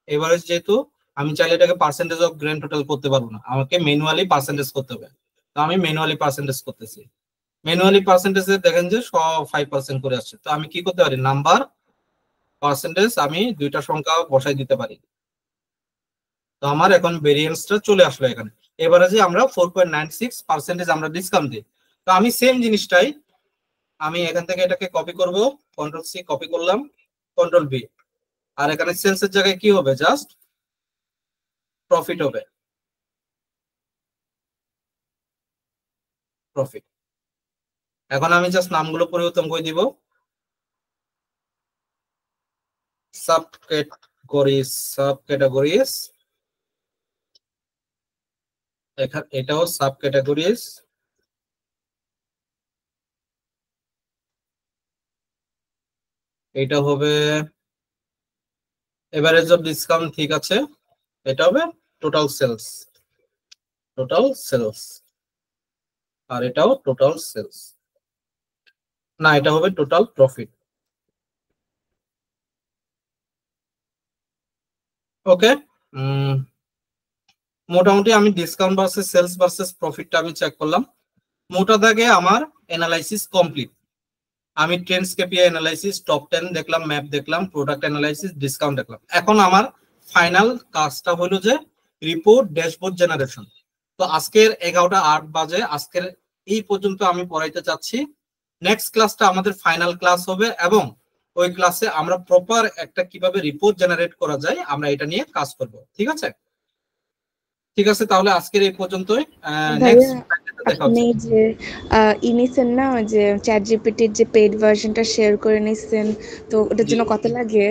এভারেজ যেহেতু, আমি চাইলে এটাকে পার্সেন্টেজ অফ গ্র্যান্ড টোটাল করতে পারবো না, আমাকে ম্যানুয়ালি পার্সেন্টেজ করতে হবে। তো আমি ম্যানুয়ালি পার্সেন্টেজ করতেছি। ম্যানুয়ালি পার্সেন্টেজে দেখেন যে সব 5% করে আসছে। তো আমি কি করতে পারি? নাম্বার পার্সেন্টেজ আমি দুইটা সংখ্যা বসাই দিতে পারি। তো আমার এখন ভেরিয়েন্সটা চলে আসলো এখানে। এবারে যে আমরা 4.96% আমরা ডিসকাউন্ট দিই। তো আমি সেম জিনিসটাই আমি এখান থেকে এটাকে কপি করব, কন্ট্রোল সি কপি করলাম, কন্ট্রোল ভি। আর এখানে সেলস এর জায়গায় কি হবে? জাস্ট প্রফিট হবে, প্রফিট। এখন আমি জাস্ট নামগুলো পরিবর্তন করে দিব, সাব ক্যাটাগরিজ, সাব ক্যাটাগরিজ, এটাও সাব ক্যাটাগরিজ, এটা হবে এভারেজ অফ ডিসকাউন্ট, ঠিক আছে। এটা হবে টোটাল সেলস, টোটাল সেলস। আর এটাও টোটাল সেলস, না এটা হবে টোটাল প্রফিট। ওকে। মোটামুটি আমি ডিসকাউন্ট ভার্সেস সেলস ভার্সেস প্রফিটটা আমি চেক করলাম। মোটা দাগে আমার অ্যানালাইসিস কমপ্লিট। আমি ট্রেন্ডস কেপিআই অ্যানালাইসিস, টপ 10 দেখলাম, ম্যাপ দেখলাম, প্রোডাক্ট অ্যানালাইসিস, ডিসকাউন্ট দেখলাম। এখন আমার ফাইনাল কাজটা হলো যে রিপোর্ট ড্যাশবোর্ড জেনারেশন। তো আজকের 11টা 8 বাজে, আজকের এই পর্যন্ত আমি পড়াইতে চাচ্ছি। নেক্সট ক্লাসটা আমাদের ফাইনাল ক্লাস হবে এবং ওই ক্লাসে আমরা প্রপার একটা কিভাবে রিপোর্ট জেনারেট করা যায় আমরা এটা নিয়ে কাজ করব। ঠিক আছে, ঠিক আছে, তাহলে আজকের এই পর্যন্তই। ভাইয়া, নেক্সট দেখা আপনি হচ্ছে। যে নিছেন না, ওই যে চ্যাট জিপিটির যে পেইড ভার্সনটা শেয়ার করে নিছেন, তো ওটার জন্য কত লাগে?